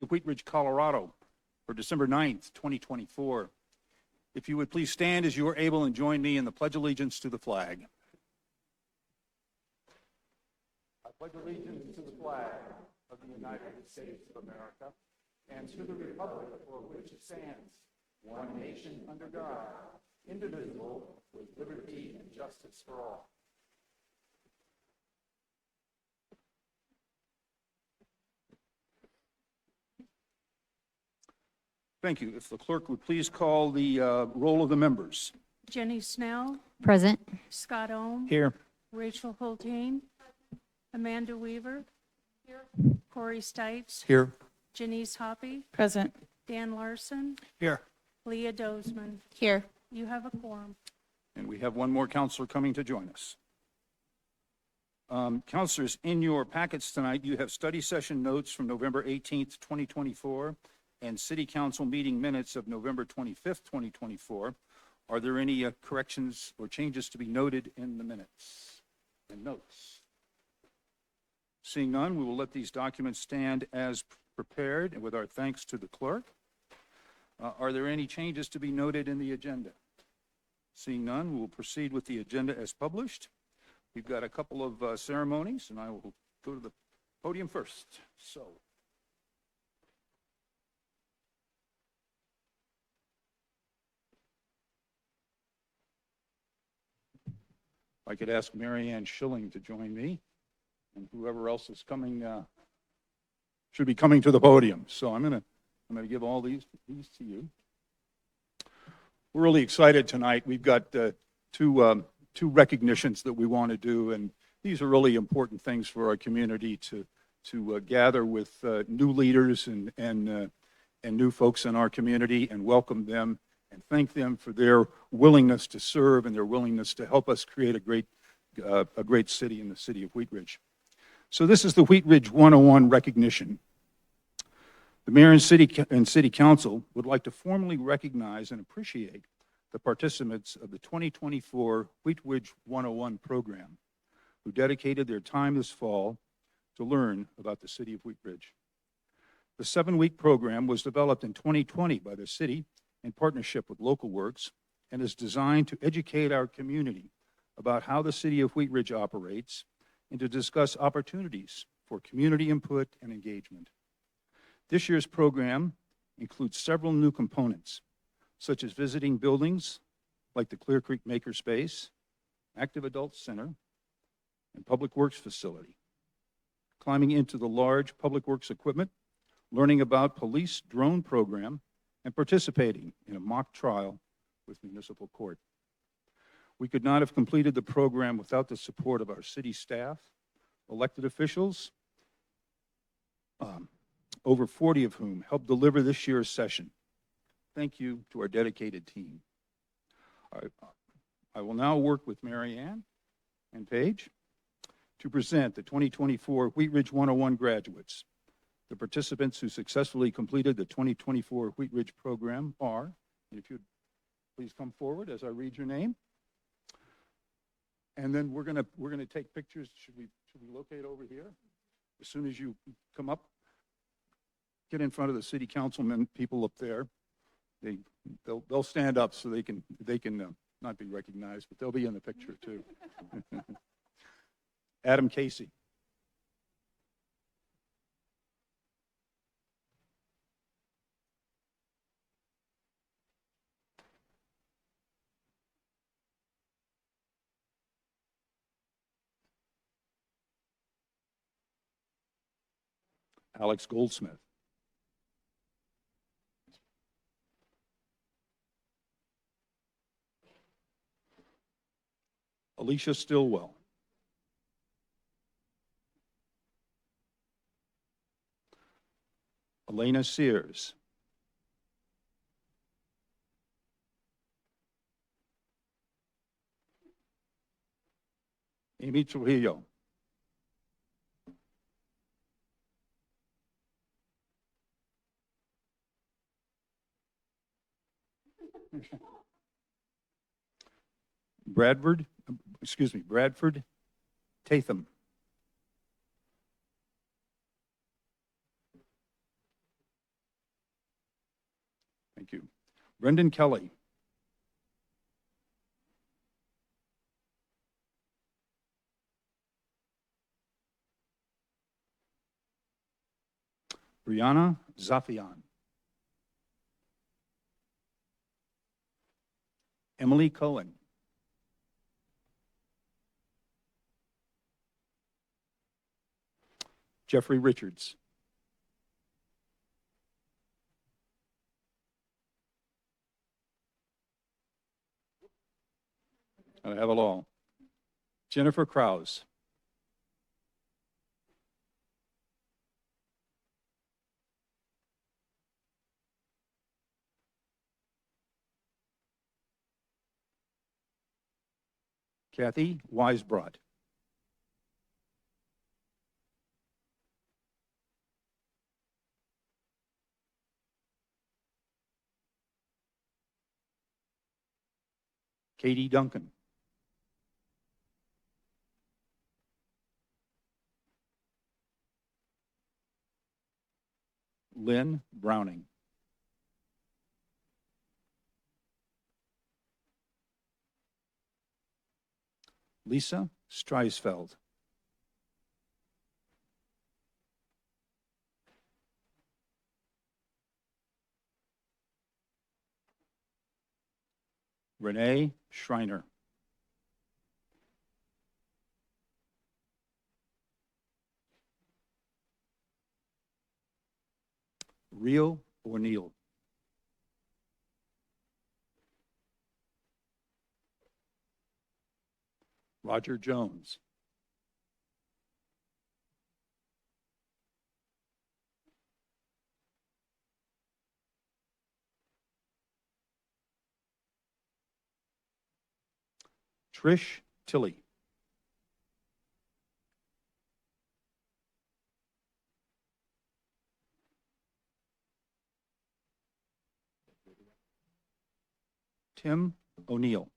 Wheat Ridge, Colorado, for December 9th, 2024. If you would please stand as you are able and join me in the Pledge of Allegiance to the flag. I pledge allegiance to the flag of the United States of America and to the republic for which it stands, one nation under God, indivisible, with liberty and justice for all. Thank you. If the clerk would please call the roll of the members. Jenny Snell, Present. Scott Ohm, Here. Rachel Hultain, Amanda Weaver, Corey Stites, Here. Janice Hoppy, Present. Dan Larson, Here. Leah Dozeman. Here. You have a quorum. And we have one more counselor coming to join us. Counselors, in your packets tonight, you have study session notes from November 18th, 2024, and City Council meeting minutes of November 25th, 2024. Are there any corrections or changes to be noted in the minutes and notes? Seeing none, we will let these documents stand as prepared, and with our thanks to the clerk. Are there any changes to be noted in the agenda? Seeing none, we will proceed with the agenda as published. We've got a couple of ceremonies, and I will go to the podium first. So, I could ask Mary Ann Schilling to join me, and whoever else is coming should be coming to the podium. So I'm gonna give all these to you. We're really excited tonight. We've got two recognitions that we want to do, and these are really important things for our community to gather with new leaders and new folks in our community and welcome them and thank them for their willingness to serve and their willingness to help us create a great city in the city of Wheat Ridge. So this is the Wheat Ridge 101 recognition. The Mayor and City Council would like to formally recognize and appreciate the participants of the 2024 Wheat Ridge 101 program who dedicated their time this fall to learn about the city of Wheat Ridge. The 7-week program was developed in 2020 by the city in partnership with Local Works and is designed to educate our community about how the city of Wheat Ridge operates and to discuss opportunities for community input and engagement. This year's program includes several new components, such as visiting buildings like the Clear Creek Makerspace, Active Adult Center, and Public Works Facility, climbing into the large Public Works equipment, learning about police drone program, and participating in a mock trial with municipal court. We could not have completed the program without the support of our city staff, elected officials, over 40 of whom helped deliver this year's session. Thank you to our dedicated team. I will now work with Mary Ann and Paige to present the 2024 Wheat Ridge 101 graduates. The participants who successfully completed the 2024 Wheat Ridge program are, and if you'd please come forward as I read your name. And then we're gonna take pictures. Should we locate over here? As soon as you come up, get in front of the city councilmen, people up there. They'll stand up so they can not be recognized, but they'll be in the picture too. Adam Casey. Alex Goldsmith. Alicia Stillwell. Elena Sears. Amy Trujillo. Bradford Tatham. Thank you. Brendan Kelly. Brianna Zafian. Emily Cohen. Jeffrey Richards. I have it all. Jennifer Krause. Kathy Weisbrot. Katie Duncan. Lynn Browning. Lisa Streisfeld. Renee Schreiner. Rio O'Neill. Roger Jones. Trish Tilley. Tim O'Neill.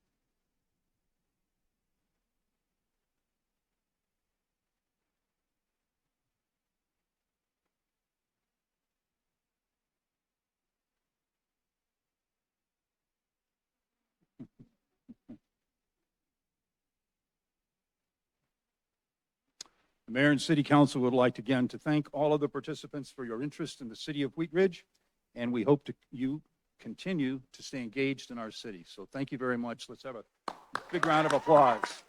The Mayor and City Council would like again to thank all of the participants for your interest in the city of Wheat Ridge, and we hope you continue to stay engaged in our city. So thank you very much. Let's have a big round of applause.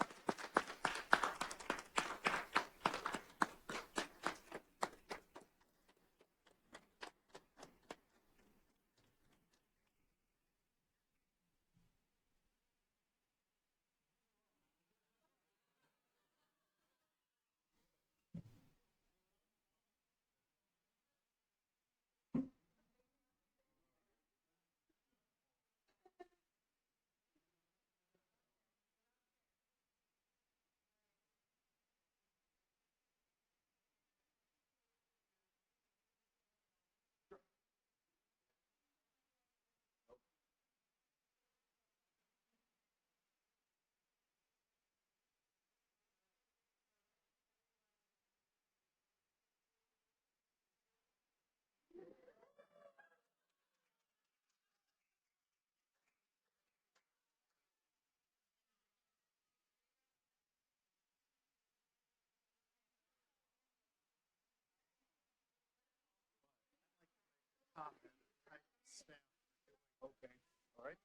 Okay. All right.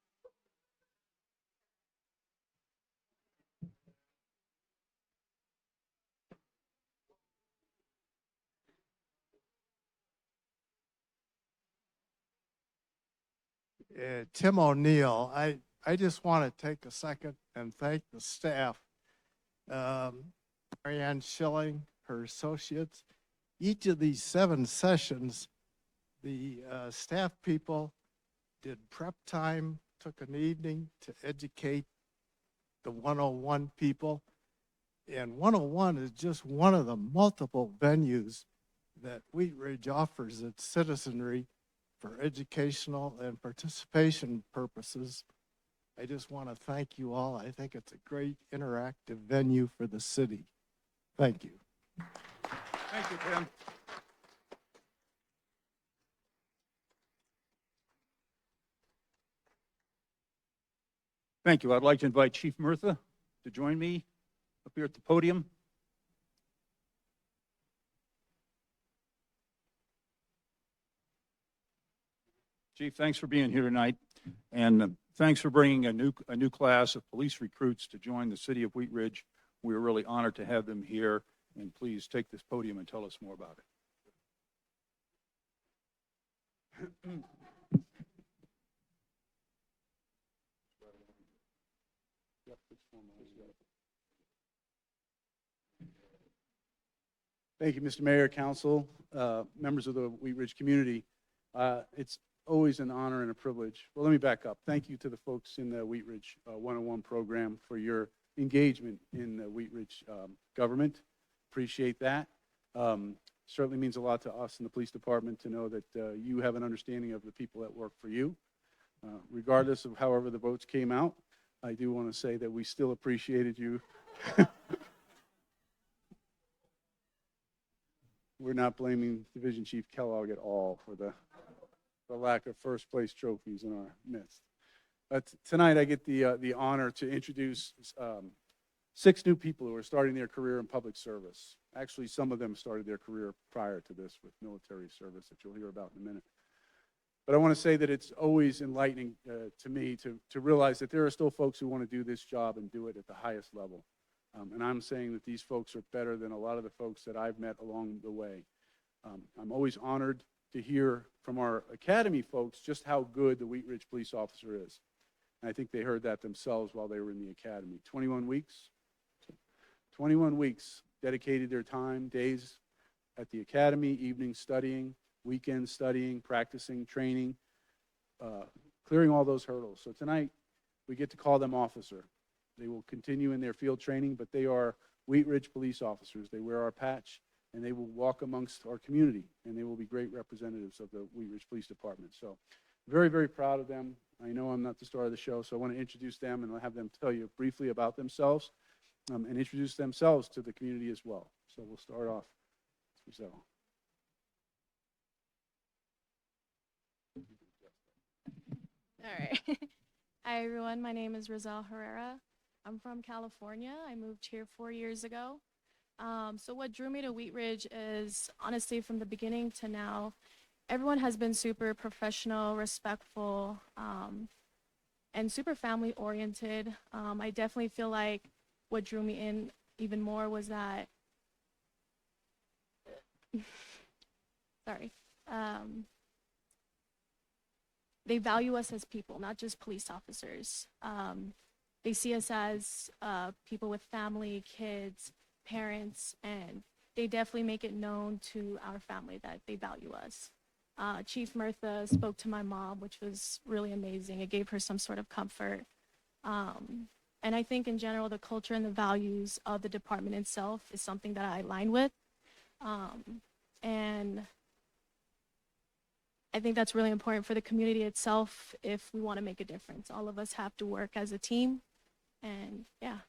Tim O'Neill, I just want to take a second and thank the staff. Marianne Schilling, her associates. Each of these 7 sessions, the staff people did prep time, took an evening to educate the 101 people. And 101 is just one of the multiple venues that Wheat Ridge offers its citizenry for educational and participation purposes. I just want to thank you all. I think it's a great interactive venue for the city. Thank you. Thank you, Tim. Thank you. I'd like to invite Chief Murtha to join me up here at the podium. Chief, thanks for being here tonight, and thanks for bringing a new class of police recruits to join the city of Wheat Ridge. We are really honored to have them here, and please take this podium and tell us more about it. Thank you, Mr. Mayor, Council, members of the Wheat Ridge community. It's always an honor and a privilege. Well, let me back up. Thank you to the folks in the Wheat Ridge 101 program for your engagement in the Wheat Ridge government. Appreciate that. Certainly means a lot to us in the police department to know that you have an understanding of the people that work for you. Regardless of however the votes came out, I do want to say that we still appreciated you. We're not blaming Division Chief Kellogg at all for the lack of first place trophies in our midst. But tonight I get the honor to introduce 6 new people who are starting their career in public service. Actually, some of them started their career prior to this with military service that you'll hear about in a minute. But I want to say that it's always enlightening to me to realize that there are still folks who want to do this job and do it at the highest level. And I'm saying that these folks are better than a lot of the folks that I've met along the way. I'm always honored to hear from our academy folks just how good the Wheat Ridge police officer is. And I think they heard that themselves while they were in the academy. 21 weeks. 21 weeks dedicated their time, days at the academy, evenings studying, weekends studying, practicing, training, clearing all those hurdles. So tonight, we get to call them officer. They will continue in their field training, but they are Wheat Ridge police officers. They wear our patch, and they will walk amongst our community, and they will be great representatives of the Wheat Ridge Police Department. So very, very proud of them. I know I'm not the star of the show, so I want to introduce them and have them tell you briefly about themselves and introduce themselves to the community as well. So we'll start off with Giselle. All right. Hi, everyone. My name is Roselle Herrera. I'm from California. I moved here 4 years ago. So what drew me to Wheat Ridge is, honestly, from the beginning to now, everyone has been super professional, respectful, and super family-oriented. I definitely feel like what drew me in even more was that, sorry, they value us as people, not just police officers. They see us as people with family, kids, parents, and they definitely make it known to our family that they value us. Chief Murtha spoke to my mom, which was really amazing. It gave her some sort of comfort. And I think in general, the culture and the values of the department itself is something that I align with. And I think that's really important for the community itself if we want to make a difference. All of us have to work as a team, and yeah.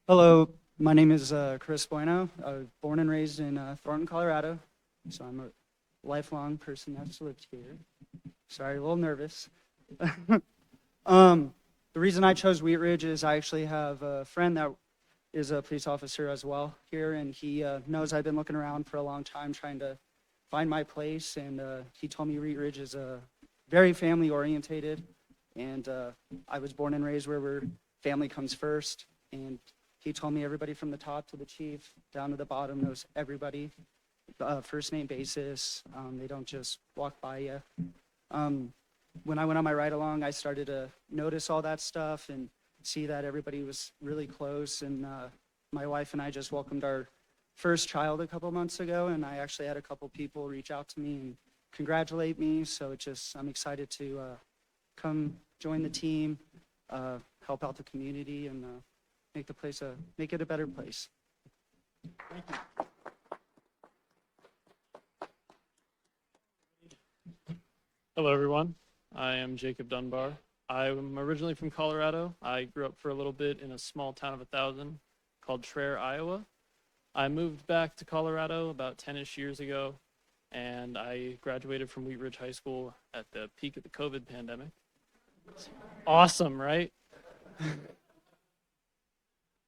Hello, my name is Chris Bueno. I was born and raised in Thornton, Colorado, so I'm a lifelong person that's lived here. Sorry, a little nervous. The reason I chose Wheat Ridge is I actually have a friend that is a police officer as well here, and he knows I've been looking around for a long time trying to find my place, and he told me Wheat Ridge is very family-orientated, and I was born and raised where family comes first, and he told me everybody from the top to the chief down to the bottom knows everybody, first name basis. They don't just walk by you. When I went on my ride along, I started to notice all that stuff and see that everybody was really close. And my wife and I just welcomed our first child a couple months ago, and I actually had a couple people reach out to me and congratulate me. So I'm excited to come join the team, help out the community, and make it a better place. Thank you. Hello, everyone. I am Jacob Dunbar. I'm originally from Colorado. I grew up for a little bit in a small town of 1,000 called Traer, Iowa. I moved back to Colorado about 10-ish years ago, and I graduated from Wheat Ridge High School at the peak of the COVID pandemic. Awesome, right?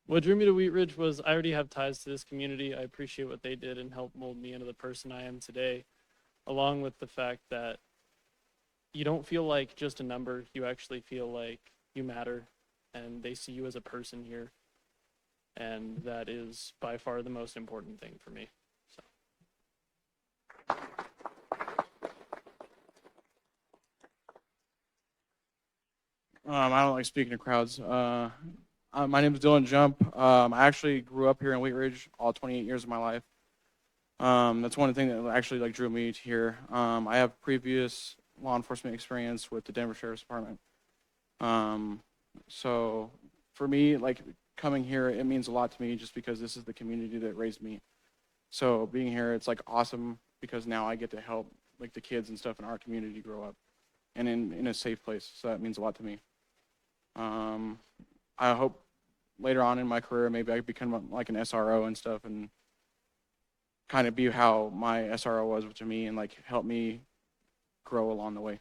What drew me to Wheat Ridge was I already have ties to this community. I appreciate what they did and helped mold me into the person I am today, along with the fact that you don't feel like just a number. You actually feel like you matter, and they see you as a person here. And that is by far the most important thing for me. So. I don't like speaking to crowds. My name is Dylan Jump. I actually grew up here in Wheat Ridge all 28 years of my life. That's one thing that actually like drew me to here. I have previous law enforcement experience with the Denver Sheriff's Department. So for me, like coming here, it means a lot to me just because this is the community that raised me. So being here, it's like awesome because now I get to help like the kids and stuff in our community grow up and in a safe place. So that means a lot to me. I hope later on in my career, maybe I become like an SRO and stuff and kind of be how my SRO was to me and like help me grow along the way.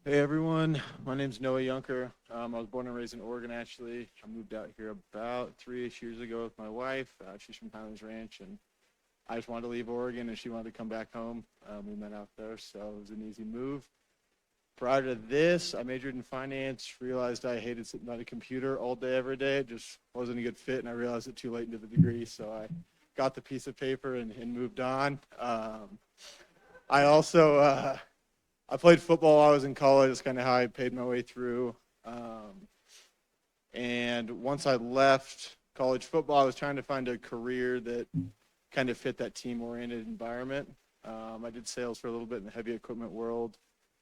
Hey everyone, my name's Noah Yunker. I was born and raised in Oregon actually. I moved out here about 3-ish years ago with my wife. She's from Highlands Ranch and I just wanted to leave Oregon and she wanted to come back home. We met out there, so it was an easy move. Prior to this, I majored in finance, realized I hated sitting on a computer all day, every day. It just wasn't a good fit and I realized it too late into the degree, so I got the piece of paper and moved on. I also, I played football while I was in college. That's kind of how I paid my way through. And once I left college football, I was trying to find a career that kind of fit that team-oriented environment. I did sales for a little bit in the heavy equipment world,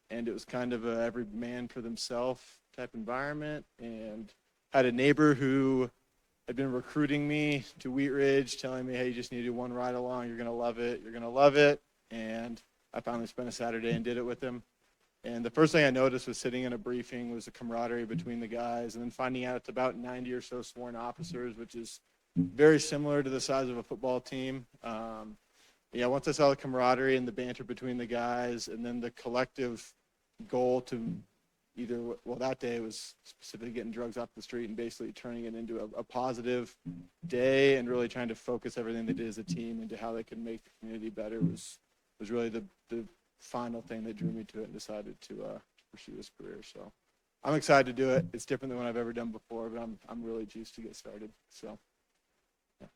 and it was kind of a every man for themselves type environment. And had a neighbor who had been recruiting me to Wheat Ridge, telling me, hey, you just need to do one ride along. You're going to love it. You're going to love it. And I finally spent a Saturday and did it with him. And the first thing I noticed was sitting in a briefing was the camaraderie between the guys, and then finding out it's about 90 or so sworn officers, which is very similar to the size of a football team. Yeah, once I saw the camaraderie and the banter between the guys, and then the collective goal to either, well, that day was specifically getting drugs off the street and basically turning it into a positive day and really trying to focus everything they did as a team into how they could make the community better was really the final thing that drew me to it and decided to pursue this career. So I'm excited to do it. It's different than what I've ever done before, but I'm really juiced to get started. So, yeah.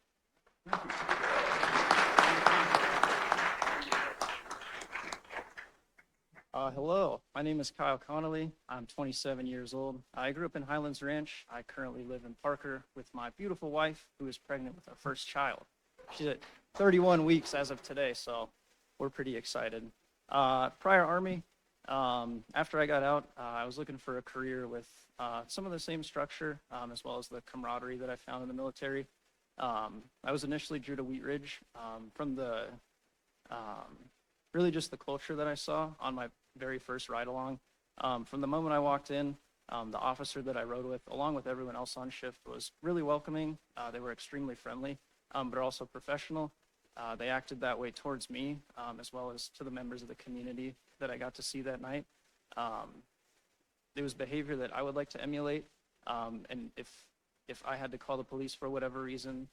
Hello, my name is Kyle Connolly. I'm 27 years old. I grew up in Highlands Ranch. I currently live in Parker with my beautiful wife, who is pregnant with our first child. She's at 31 weeks as of today, so we're pretty excited. Prior Army, after I got out, I was looking for a career with some of the same structure, as well as the camaraderie that I found in the military. I was initially drew to Wheat Ridge from the really just the culture that I saw on my very first ride along. From the moment I walked in, the officer that I rode with, along with everyone else on shift, was really welcoming. They were extremely friendly, but also professional. They acted that way towards me, as well as to the members of the community that I got to see that night. There was behavior that I would like to emulate, and if I had to call the police for whatever reason,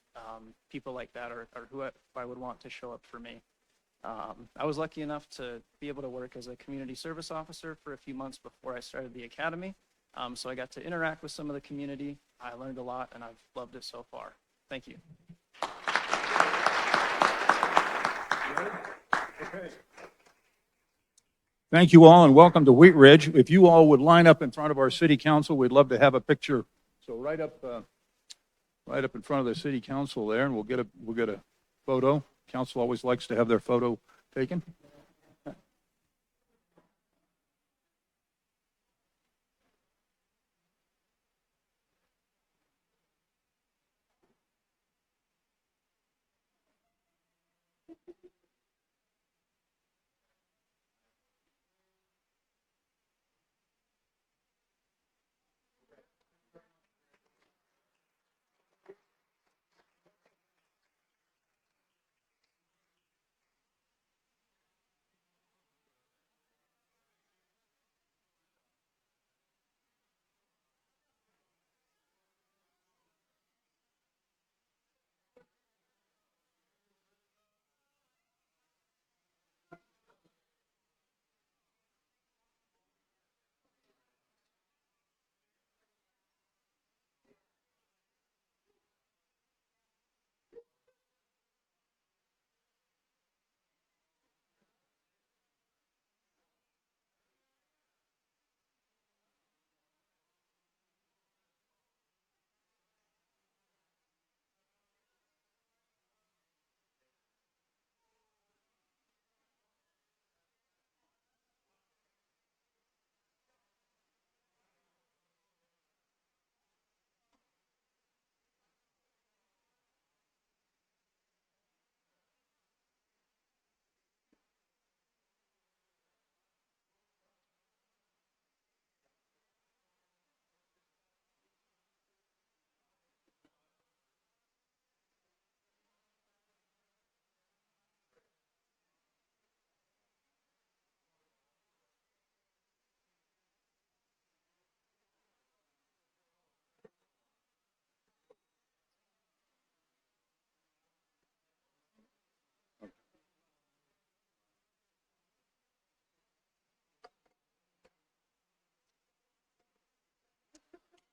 people like that are who I would want to show up for me. I was lucky enough to be able to work as a community service officer for a few months before I started the academy. So I got to interact with some of the community. I learned a lot, and I've loved it so far. Thank you. Thank you all and welcome to Wheat Ridge. If you all would line up in front of our city council, we'd love to have a picture. So right up in front of the city council there, and we'll get a photo. Council always likes to have their photo taken.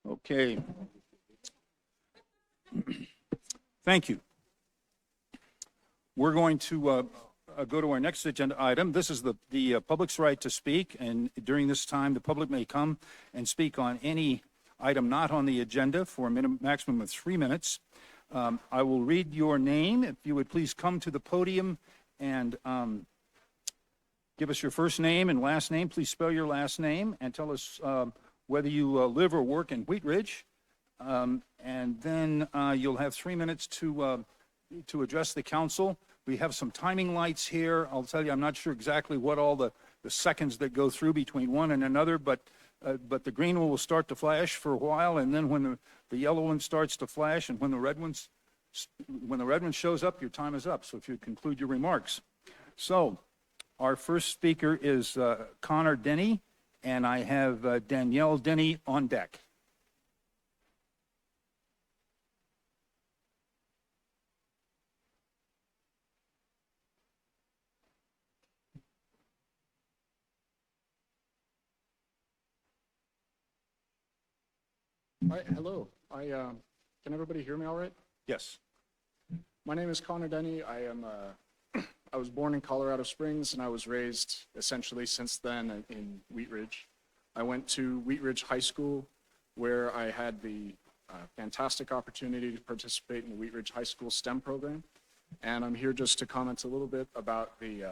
Okay. Thank you. We're going to go to our next agenda item. This is the public's right to speak, and during this time, the public may come and speak on any item not on the agenda for a maximum of 3 minutes. I will read your name. If you would please come to the podium and give us your first name and last name. Please spell your last name and tell us whether you live or work in Wheat Ridge. And then you'll have 3 minutes to address the council. We have some timing lights here. I'll tell you, I'm not sure exactly what all the seconds that go through between one and another, but the green one will start to flash for a while, and then when the yellow one starts to flash, and when the red one shows up, your time is up. So if you conclude your remarks. So our first speaker is Connor Denny, and I have Danielle Denny on deck. Hi, hello. Can everybody hear me all right? Yes. My name is Connor Denny. I was born in Colorado Springs, and I was raised essentially since then in Wheat Ridge. I went to Wheat Ridge High School, where I had the fantastic opportunity to participate in the Wheat Ridge High School STEM program. And I'm here just to comment a little bit about the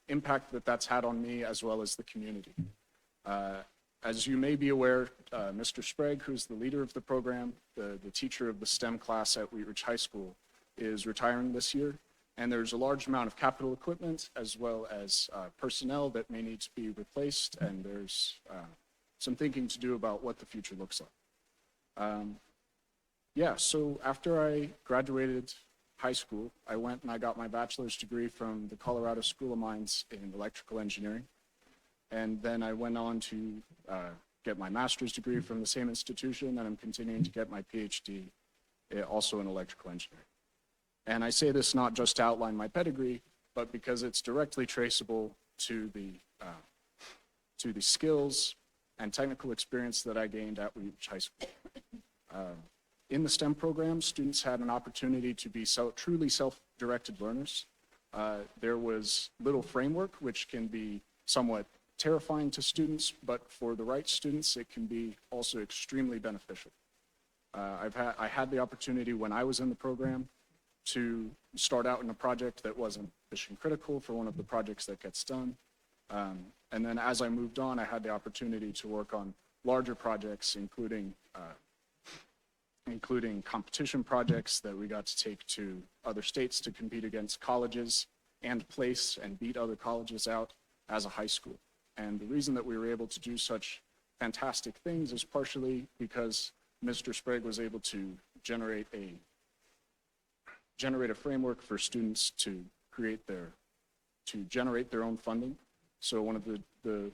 impact that that's had on me as well as the community. As you may be aware, Mr. Sprague, who's the leader of the program, the teacher of the STEM class at Wheat Ridge High School, is retiring this year. And there's a large amount of capital equipment as well as personnel that may need to be replaced. And there's some thinking to do about what the future looks like. So after I graduated high school, I went and I got my bachelor's degree from the Colorado School of Mines in electrical engineering. And then I went on to get my master's degree from the same institution, and I'm continuing to get my PhD also in electrical engineering. And I say this not just to outline my pedigree, but because it's directly traceable to the skills and technical experience that I gained at Wheat Ridge High School. In the STEM program, students had an opportunity to be truly self-directed learners. There was little framework, which can be somewhat terrifying to students, but for the right students, it can be also extremely beneficial. I had the opportunity when I was in the program to start out in a project that wasn't mission critical for one of the projects that gets done. And then as I moved on, I had the opportunity to work on larger projects, including competition projects that we got to take to other states to compete against colleges and place and beat other colleges out as a high school. And the reason that we were able to do such fantastic things is partially because Mr. Sprague was able to generate a framework for students to generate their own funding. So one of the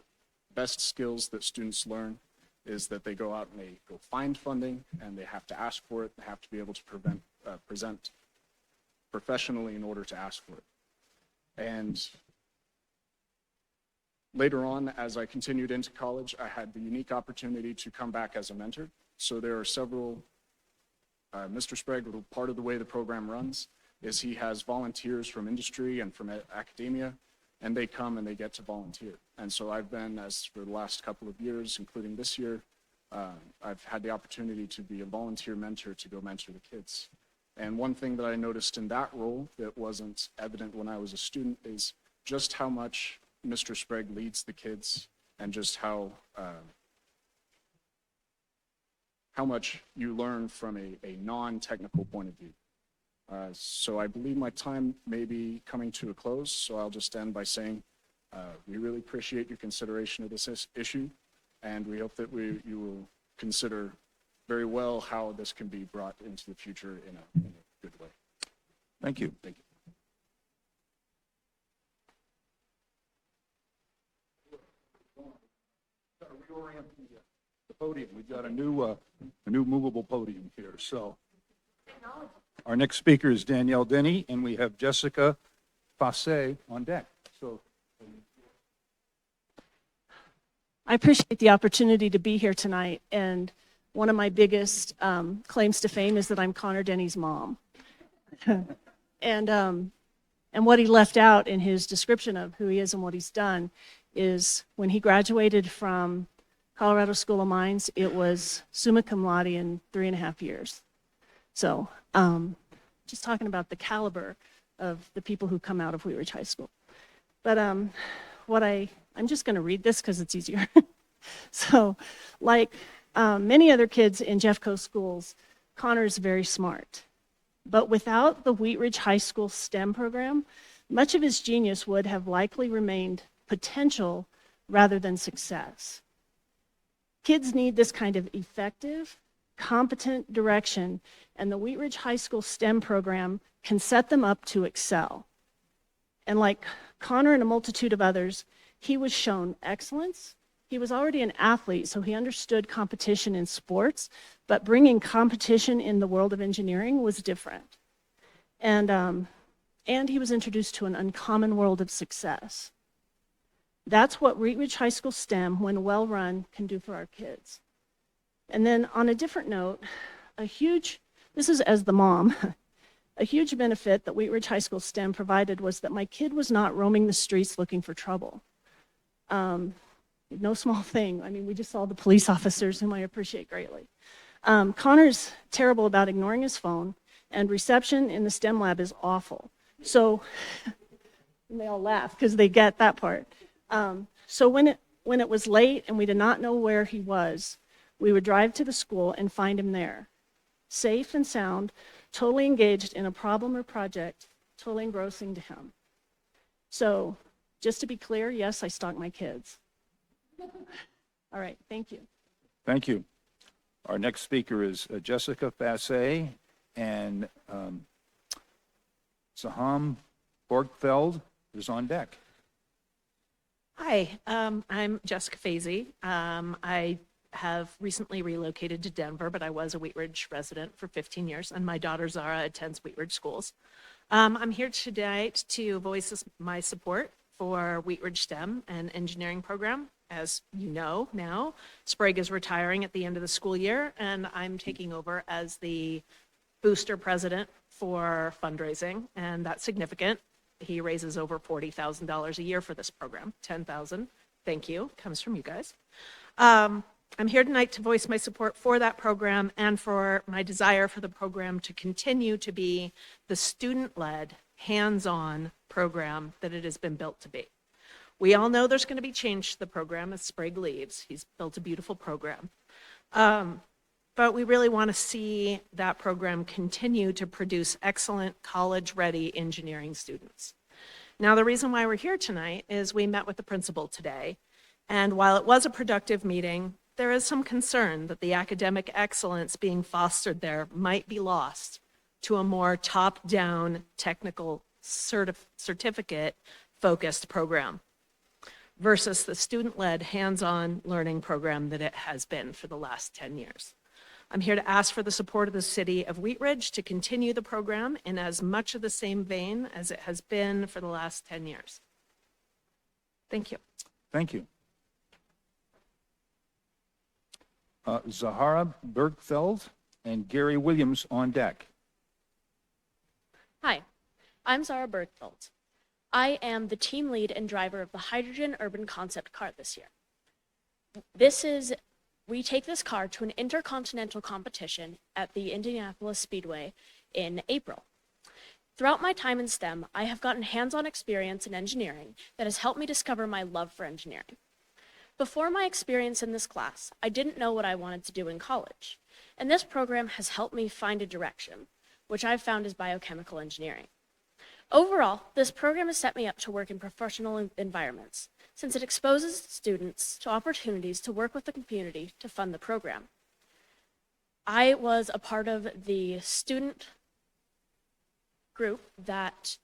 best skills that students learn is that they go out and they go find funding, and they have to ask for it. They have to be able to present professionally in order to ask for it. And later on, as I continued into college, I had the unique opportunity to come back as a mentor. So there are several, Mr. Sprague, part of the way the program runs is he has volunteers from industry and from academia, and they come and they get to volunteer. And so I've been, as for the last couple of years, including this year, I've had the opportunity to be a volunteer mentor to go mentor the kids. And one thing that I noticed in that role that wasn't evident when I was a student is just how much Mr. Sprague leads the kids, and just how much you learn from a non-technical point of view. So I believe my time may be coming to a close, so I'll just end by saying we really appreciate your consideration of this issue, and we hope that you will consider very well how this can be brought into the future in a good way. Thank you. Thank you. Reorient the podium. We've got a new movable podium here. So our next speaker is Danielle Denny, and we have Jessica Fasse on deck. So I appreciate the opportunity to be here tonight, and one of my biggest claims to fame is that I'm Connor Denny's mom. And what he left out in his description of who he is and what he's done is when he graduated from Colorado School of Mines, it was summa cum laude in 3.5 years. So just talking about the caliber of the people who come out of Wheat Ridge High School. But I'm just going to read this because it's easier. So like many other kids in Jeffco schools, Connor is very smart. But without the Wheat Ridge High School STEM program, much of his genius would have likely remained potential rather than success. Kids need this kind of effective, competent direction, and the Wheat Ridge High School STEM program can set them up to excel. And like Connor and a multitude of others, he was shown excellence. He was already an athlete, so he understood competition in sports, but bringing competition in the world of engineering was different. And he was introduced to an uncommon world of success. That's what Wheat Ridge High School STEM, when well run, can do for our kids. And then on a different note, this is as the mom, a huge benefit that Wheat Ridge High School STEM provided was that my kid was not roaming the streets looking for trouble. No small thing. I mean, we just saw the police officers, whom I appreciate greatly. Connor's terrible about ignoring his phone, and reception in the STEM lab is awful. So, and they all laugh because they get that part. So when it was late and we did not know where he was, we would drive to the school and find him there, safe and sound, totally engaged in a problem or project, totally engrossing to him. So just to be clear, yes, I stalk my kids. All right, thank you. Thank you. Our next speaker is Jessica Fassé and Saham Borgfeld is on deck. Hi, I'm Jessica Fazy. I have recently relocated to Denver, but I was a Wheat Ridge resident for 15 years, and my daughter Zara attends Wheat Ridge schools. I'm here tonight to voice my support for Wheat Ridge STEM and engineering program. As you know now, Sprague is retiring at the end of the school year, and I'm taking over as the booster president for fundraising, and that's significant. He raises over $40,000 a year for this program. $10,000, thank you, comes from you guys. I'm here tonight to voice my support for that program and for my desire for the program to continue to be the student-led, hands-on program that it has been built to be. We all know there's going to be change to the program as Sprague leaves. He's built a beautiful program. But we really want to see that program continue to produce excellent college-ready engineering students. Now, the reason why we're here tonight is we met with the principal today, and while it was a productive meeting, there is some concern that the academic excellence being fostered there might be lost to a more top-down technical certificate-focused program versus the student-led hands-on learning program that it has been for the last 10 years. I'm here to ask for the support of the city of Wheat Ridge to continue the program in as much of the same vein as it has been for the last 10 years. Thank you. Thank you. Zahara Bergfeld and Gary Williams on deck. Hi, I'm Zara Bergfeld. I am the team lead and driver of the Hydrogen Urban Concept Car this year. We take this car to an intercontinental competition at the Indianapolis Speedway in April. Throughout my time in STEM, I have gotten hands-on experience in engineering that has helped me discover my love for engineering. Before my experience in this class, I didn't know what I wanted to do in college, and this program has helped me find a direction, which I've found is biochemical engineering. Overall, this program has set me up to work in professional environments, since it exposes students to opportunities to work with the community to fund the program. I was a part of the student group that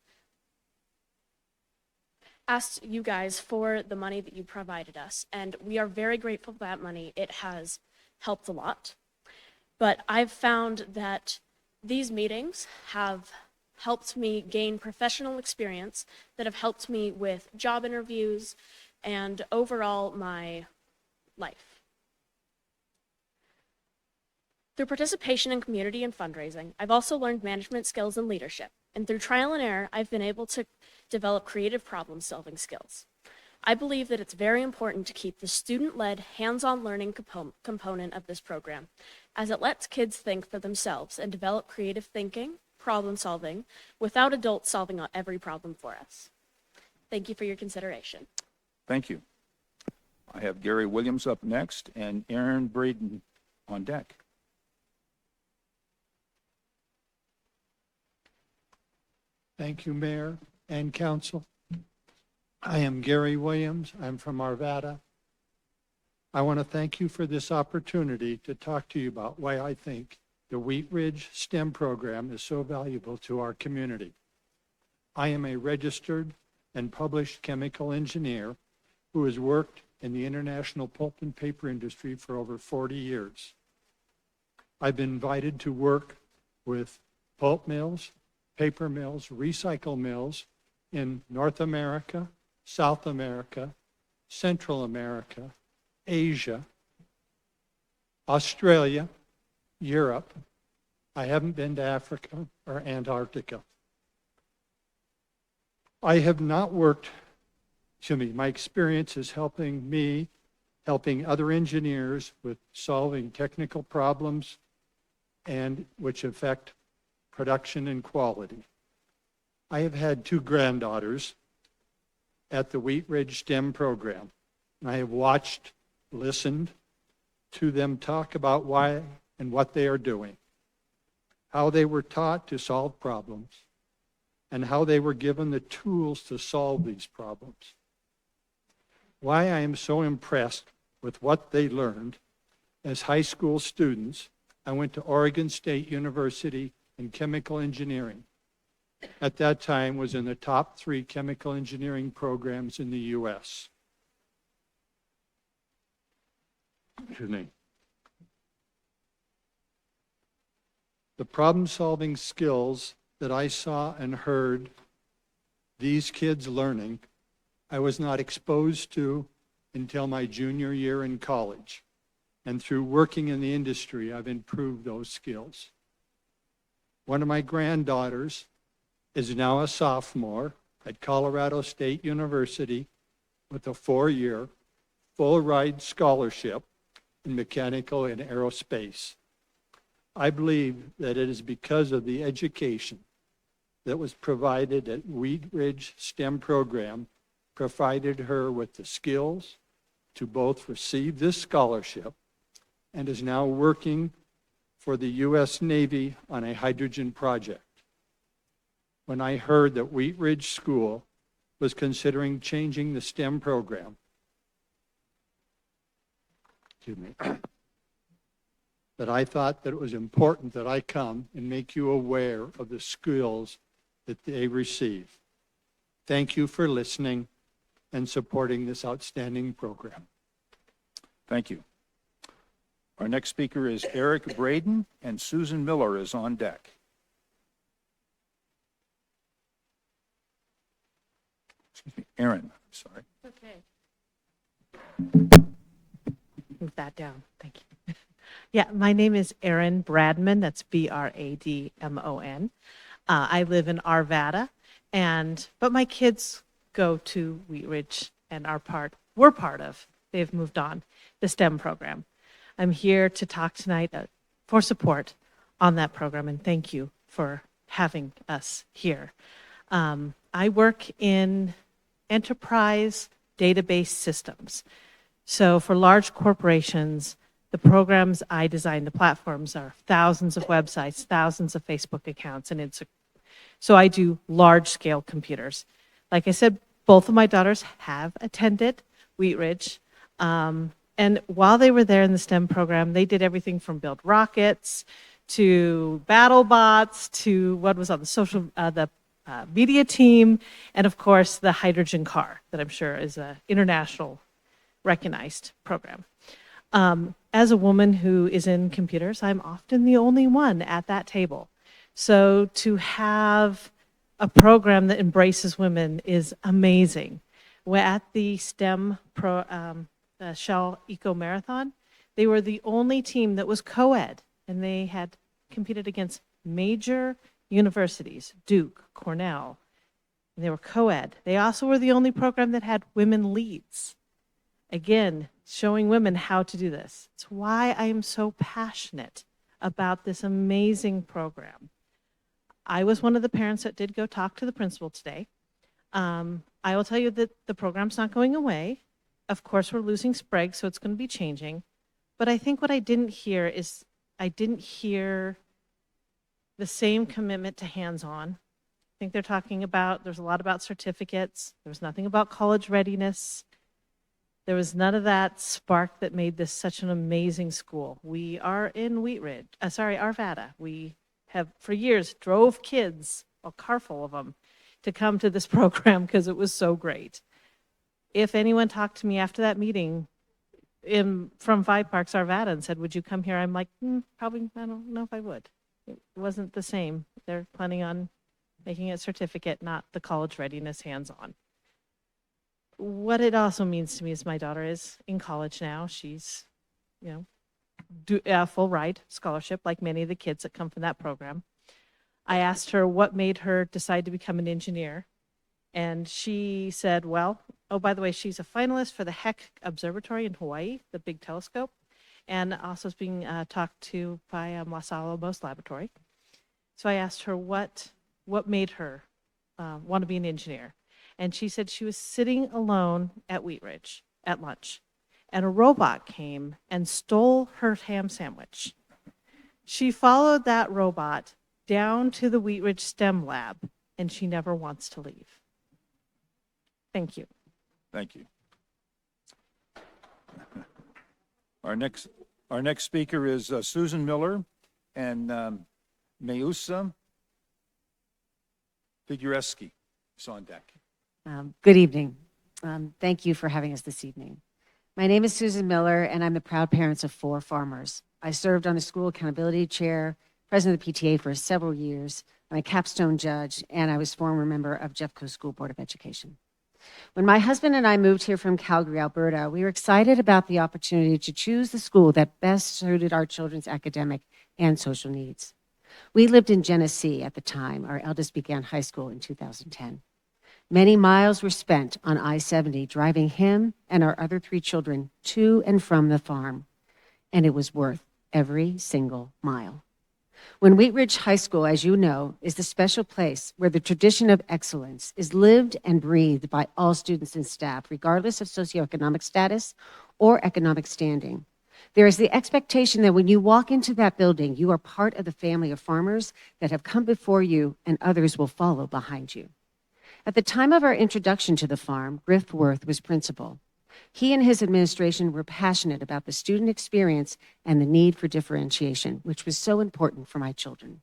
asked you guys for the money that you provided us, and we are very grateful for that money. It has helped a lot, but I've found that these meetings have helped me gain professional experience that have helped me with job interviews and overall my life. Through participation in community and fundraising, I've also learned management skills and leadership. And through trial and error, I've been able to develop creative problem-solving skills. I believe that it's very important to keep the student-led, hands-on learning component of this program, as it lets kids think for themselves and develop creative thinking, problem-solving, without adults solving every problem for us. Thank you for your consideration. Thank you. I have Gary Williams up next and Aaron Braden on deck. Thank you, Mayor and Council. I am Gary Williams. I'm from Arvada. I want to thank you for this opportunity to talk to you about why I think the Wheat Ridge STEM program is so valuable to our community. I am a registered and published chemical engineer who has worked in the international pulp and paper industry for over 40 years. I've been invited to work with pulp mills, paper mills, recycle mills in North America, South America, Central America, Asia, Australia, Europe. I haven't been to Africa or Antarctica. I have not worked, my experience is helping other engineers with solving technical problems and which affect production and quality. I have had 2 granddaughters at the Wheat Ridge STEM program. And I have watched, listened to them talk about why and what they are doing, how they were taught to solve problems, and how they were given the tools to solve these problems. Why I am so impressed with what they learned as high school students, I went to Oregon State University in chemical engineering. At that time was in the top 3 chemical engineering programs in the U.S. Excuse me. The problem-solving skills that I saw and heard these kids learning, I was not exposed to until my junior year in college. And through working in the industry, I've improved those skills. One of my granddaughters is now a sophomore at Colorado State University with a 4-year full-ride scholarship in mechanical and aerospace. I believe that it is because of the education that was provided at Wheat Ridge STEM program provided her with the skills to both receive this scholarship and is now working for the U.S. Navy on a hydrogen project. When I heard that Wheat Ridge School was considering changing the STEM program, that I thought that it was important that I come and make you aware of the skills that they receive. Thank you for listening and supporting this outstanding program. Thank you. Our next speaker is Eric Braden, and Susan Miller is on deck. Excuse me, Aaron, I'm sorry. Okay. Move that down. Thank you. Yeah, my name is Erin Bradman. That's Bradmon. I live in Arvada, but my kids go to Wheat Ridge and we're part of, they've moved on, the STEM program. I'm here to talk tonight for support on that program, and thank you for having us here. I work in enterprise database systems. So for large corporations, the programs I design, the platforms are thousands of websites, thousands of Facebook accounts, and so I do large-scale computers. Like I said, both of my daughters have attended Wheat Ridge, and while they were there in the STEM program, they did everything from build rockets to battle bots to what was on the media team, and of course the hydrogen car that I'm sure is an international recognized program. As a woman who is in computers, I'm often the only one at that table. So to have a program that embraces women is amazing. We're at the STEM the Shell Eco Marathon. They were the only team that was co-ed. and they had competed against major universities, Duke, Cornell, and they were co-ed. They also were the only program that had women leads. Again, showing women how to do this. It's why I am so passionate about this amazing program. I was one of the parents that did go talk to the principal today. I will tell you that the program's not going away. Of course, we're losing Sprague, so it's going to be changing. But I think what I didn't hear is I didn't hear the same commitment to hands-on. I think they're talking about, there's a lot about certificates. There was nothing about college readiness. There was none of that spark that made this such an amazing school. We are in Arvada. We have, for years, drove kids, a car full of them, to come to this program because it was so great. If anyone talked to me after that meeting from Five Parks Arvada and said, would you come here? I'm like, probably, I don't know if I would. It wasn't the same. They're planning on making it a certificate, not the college readiness hands-on. What it also means to me is my daughter is in college now. She's, full ride scholarship, like many of the kids that come from that program. I asked her what made her decide to become an engineer. And she said, well, oh, by the way, she's a finalist for the Heck Observatory in Hawaii, the big telescope, and also is being talked to by Los Alamos Laboratory. So I asked her what made her want to be an engineer. And she said she was sitting alone at Wheat Ridge at lunch, and a robot came and stole her ham sandwich. She followed that robot down to the Wheat Ridge STEM lab, and she never wants to leave. Thank you. Thank you. Our next speaker is Susan Miller and Meusa Figureski is on deck. Good evening. Thank you for having us this evening. My name is Susan Miller, and I'm the proud parent of 4 farmers. I served on the school accountability chair, president of the PTA for several years. I'm a capstone judge, and I was former member of Jeffco School Board of Education. When my husband and I moved here from Calgary, Alberta, we were excited about the opportunity to choose the school that best suited our children's academic and social needs. We lived in Genesee at the time. Our eldest began high school in 2010. Many miles were spent on I-70 driving him and our other 3 children to and from the farm, and it was worth every single mile. When Wheat Ridge High School, as you know, is the special place where the tradition of excellence is lived and breathed by all students and staff, regardless of socioeconomic status or economic standing. There is the expectation that when you walk into that building, you are part of the family of farmers that have come before you, and others will follow behind you. At the time of our introduction to the farm, Griff Worth was principal. He and his administration were passionate about the student experience and the need for differentiation, which was so important for my children.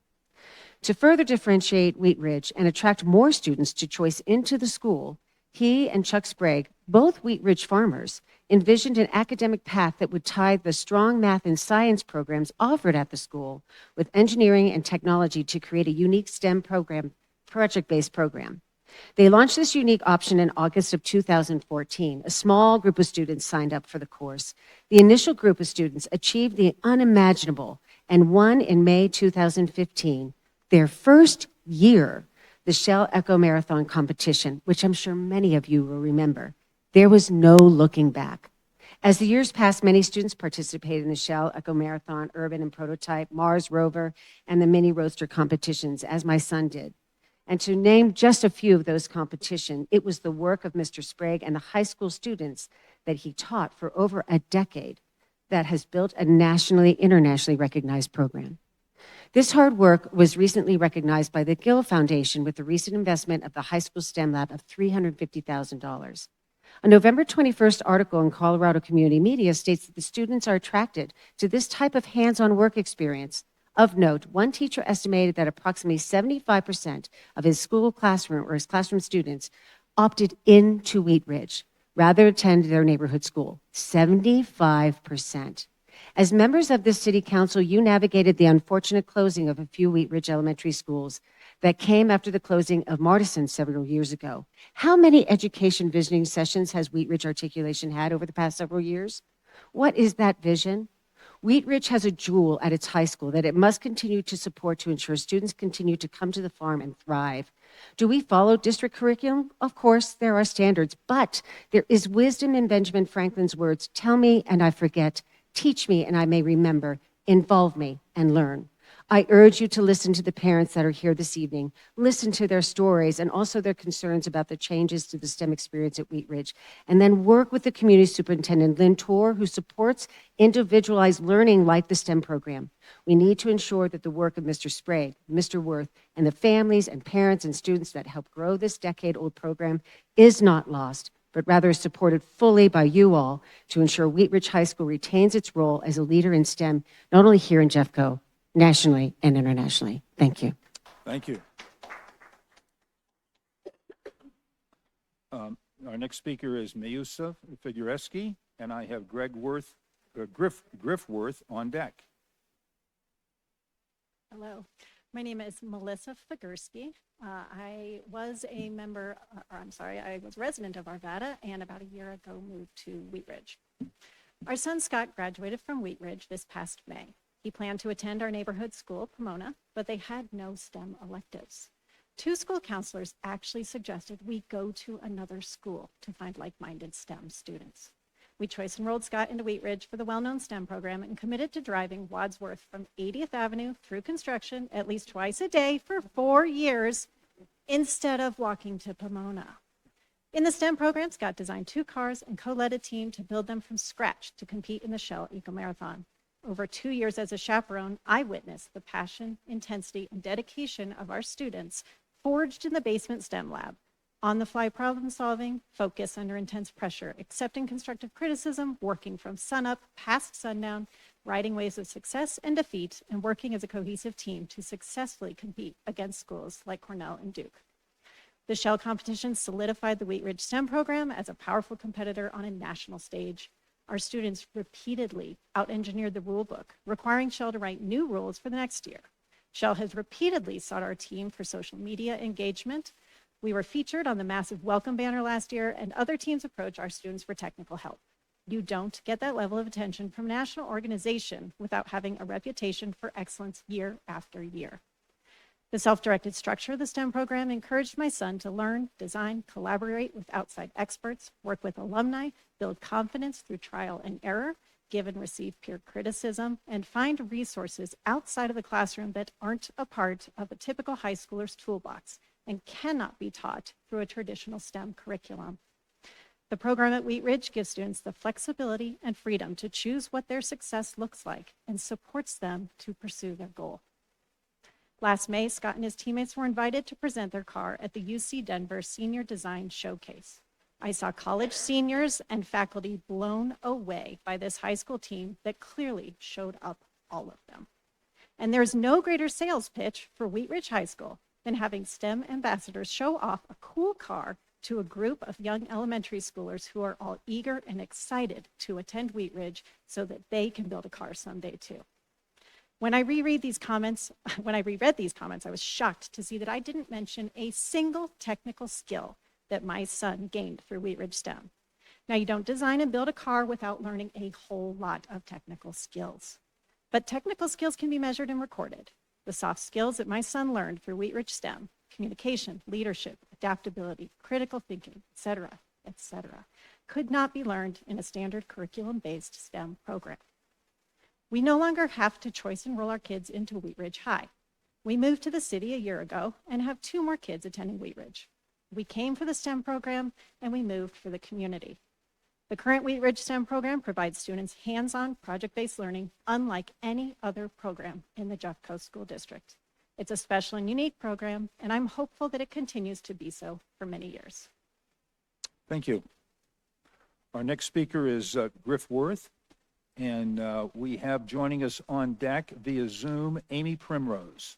To further differentiate Wheat Ridge and attract more students to choice into the school, he and Chuck Sprague, both Wheat Ridge farmers, envisioned an academic path that would tie the strong math and science programs offered at the school with engineering and technology to create a unique STEM program, project-based program. They launched this unique option in August of 2014. A small group of students signed up for the course. The initial group of students achieved the unimaginable and won in May 2015, their first year, the Shell Echo Marathon competition, which I'm sure many of you will remember. There was no looking back. As the years passed, many students participated in the Shell Echo Marathon, Urban and Prototype, Mars Rover, and the Mini Roadster competitions, as my son did. And to name just a few of those competitions, it was the work of Mr. Sprague and the high school students that he taught for over a decade that has built a nationally, internationally recognized program. This hard work was recently recognized by the Gill Foundation with the recent investment of the high school STEM lab of $350,000. A November 21st article in Colorado Community Media states that the students are attracted to this type of hands-on work experience. Of note, one teacher estimated that approximately 75% of his school classroom or his classroom students opted into Wheat Ridge rather than attend their neighborhood school. 75%. As members of this city council, you navigated the unfortunate closing of a few Wheat Ridge elementary schools that came after the closing of Martison several years ago. How many education visioning sessions has Wheat Ridge Articulation had over the past several years? What is that vision? Wheat Ridge has a jewel at its high school that it must continue to support to ensure students continue to come to the farm and thrive. Do we follow district curriculum? Of course, there are standards, but there is wisdom in Benjamin Franklin's words, tell me and I forget, teach me and I may remember, involve me and learn. I urge you to listen to the parents that are here this evening, listen to their stories and also their concerns about the changes to the STEM experience at Wheat Ridge, and then work with the community superintendent, Lynn Torr, who supports individualized learning like the STEM program. We need to ensure that the work of Mr. Sprague, Mr. Worth, and the families and parents and students that help grow this decade-old program is not lost, but rather is supported fully by you all to ensure Wheat Ridge High School retains its role as a leader in STEM, not only here in Jeffco, nationally and internationally. Thank you. Thank you. Our next speaker is Mayusa Figureski, and I have Griff Worth on deck. Hello, my name is Melissa Figursky. I was a member, I was a resident of Arvada and about a year ago moved to Wheat Ridge. Our son Scott graduated from Wheat Ridge this past May. He planned to attend our neighborhood school, Pomona, but they had no STEM electives. 2 school counselors actually suggested we go to another school to find like-minded STEM students. We choice enrolled Scott into Wheat Ridge for the well-known STEM program and committed to driving Wadsworth from 80th Avenue through construction at least twice a day for 4 years instead of walking to Pomona. In the STEM program, Scott designed 2 cars and co-led a team to build them from scratch to compete in the Shell Eco Marathon. Over 2 years as a chaperone, I witnessed the passion, intensity, and dedication of our students forged in the basement STEM lab. On-the-fly problem solving, focus under intense pressure, accepting constructive criticism, working from sunup past sundown, riding waves of success and defeat, and working as a cohesive team to successfully compete against schools like Cornell and Duke. The Shell competition solidified the Wheat Ridge STEM program as a powerful competitor on a national stage. Our students repeatedly out-engineered the rule book, requiring Shell to write new rules for the next year. Shell has repeatedly sought our team for social media engagement. We were featured on the massive welcome banner last year, and other teams approach our students for technical help. You don't get that level of attention from a national organization without having a reputation for excellence year after year. The self-directed structure of the STEM program encouraged my son to learn, design, collaborate with outside experts, work with alumni, build confidence through trial and error, give and receive peer criticism, and find resources outside of the classroom that aren't a part of a typical high schooler's toolbox and cannot be taught through a traditional STEM curriculum. The program at Wheat Ridge gives students the flexibility and freedom to choose what their success looks like and supports them to pursue their goal. Last May, Scott and his teammates were invited to present their car at the UC Denver Senior Design Showcase. I saw college seniors and faculty blown away by this high school team that clearly showed up, all of them. And there's no greater sales pitch for Wheat Ridge High School than having STEM ambassadors show off a cool car to a group of young elementary schoolers who are all eager and excited to attend Wheat Ridge so that they can build a car someday too. When I reread these comments, I was shocked to see that I didn't mention a single technical skill that my son gained through Wheat Ridge STEM. Now, you don't design and build a car without learning a whole lot of technical skills. But technical skills can be measured and recorded. The soft skills that my son learned through Wheat Ridge STEM, communication, leadership, adaptability, critical thinking, etc., could not be learned in a standard curriculum-based STEM program. We no longer have to choice enroll our kids into Wheat Ridge High. We moved to the city a year ago and have 2 more kids attending Wheat Ridge. We came for the STEM program and we moved for the community. The current Wheat Ridge STEM program provides students hands-on project-based learning unlike any other program in the Jeffco School District. It's a special and unique program, and I'm hopeful that it continues to be so for many years. Thank you. Our next speaker is Griff Worth, and we have joining us on deck via Zoom, Amy Primrose.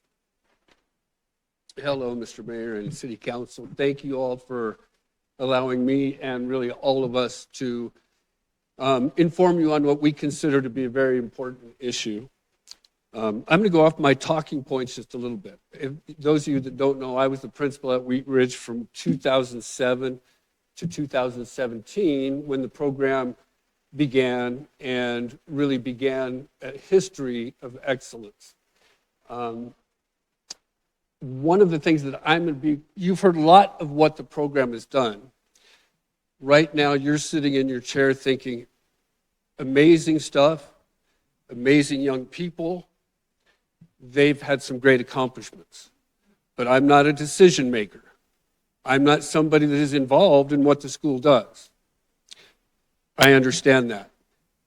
Hello, Mr. Mayor and City Council. Thank you all for allowing me and really all of us to inform you on what we consider to be a very important issue. I'm going to go off my talking points just a little bit. If those of you that don't know, I was the principal at Wheat Ridge from 2007 to 2017 when the program began and really began a history of excellence. One of the things that you've heard a lot of what the program has done. Right now, you're sitting in your chair thinking, amazing stuff, amazing young people. They've had some great accomplishments. But I'm not a decision maker. I'm not somebody that is involved in what the school does. I understand that.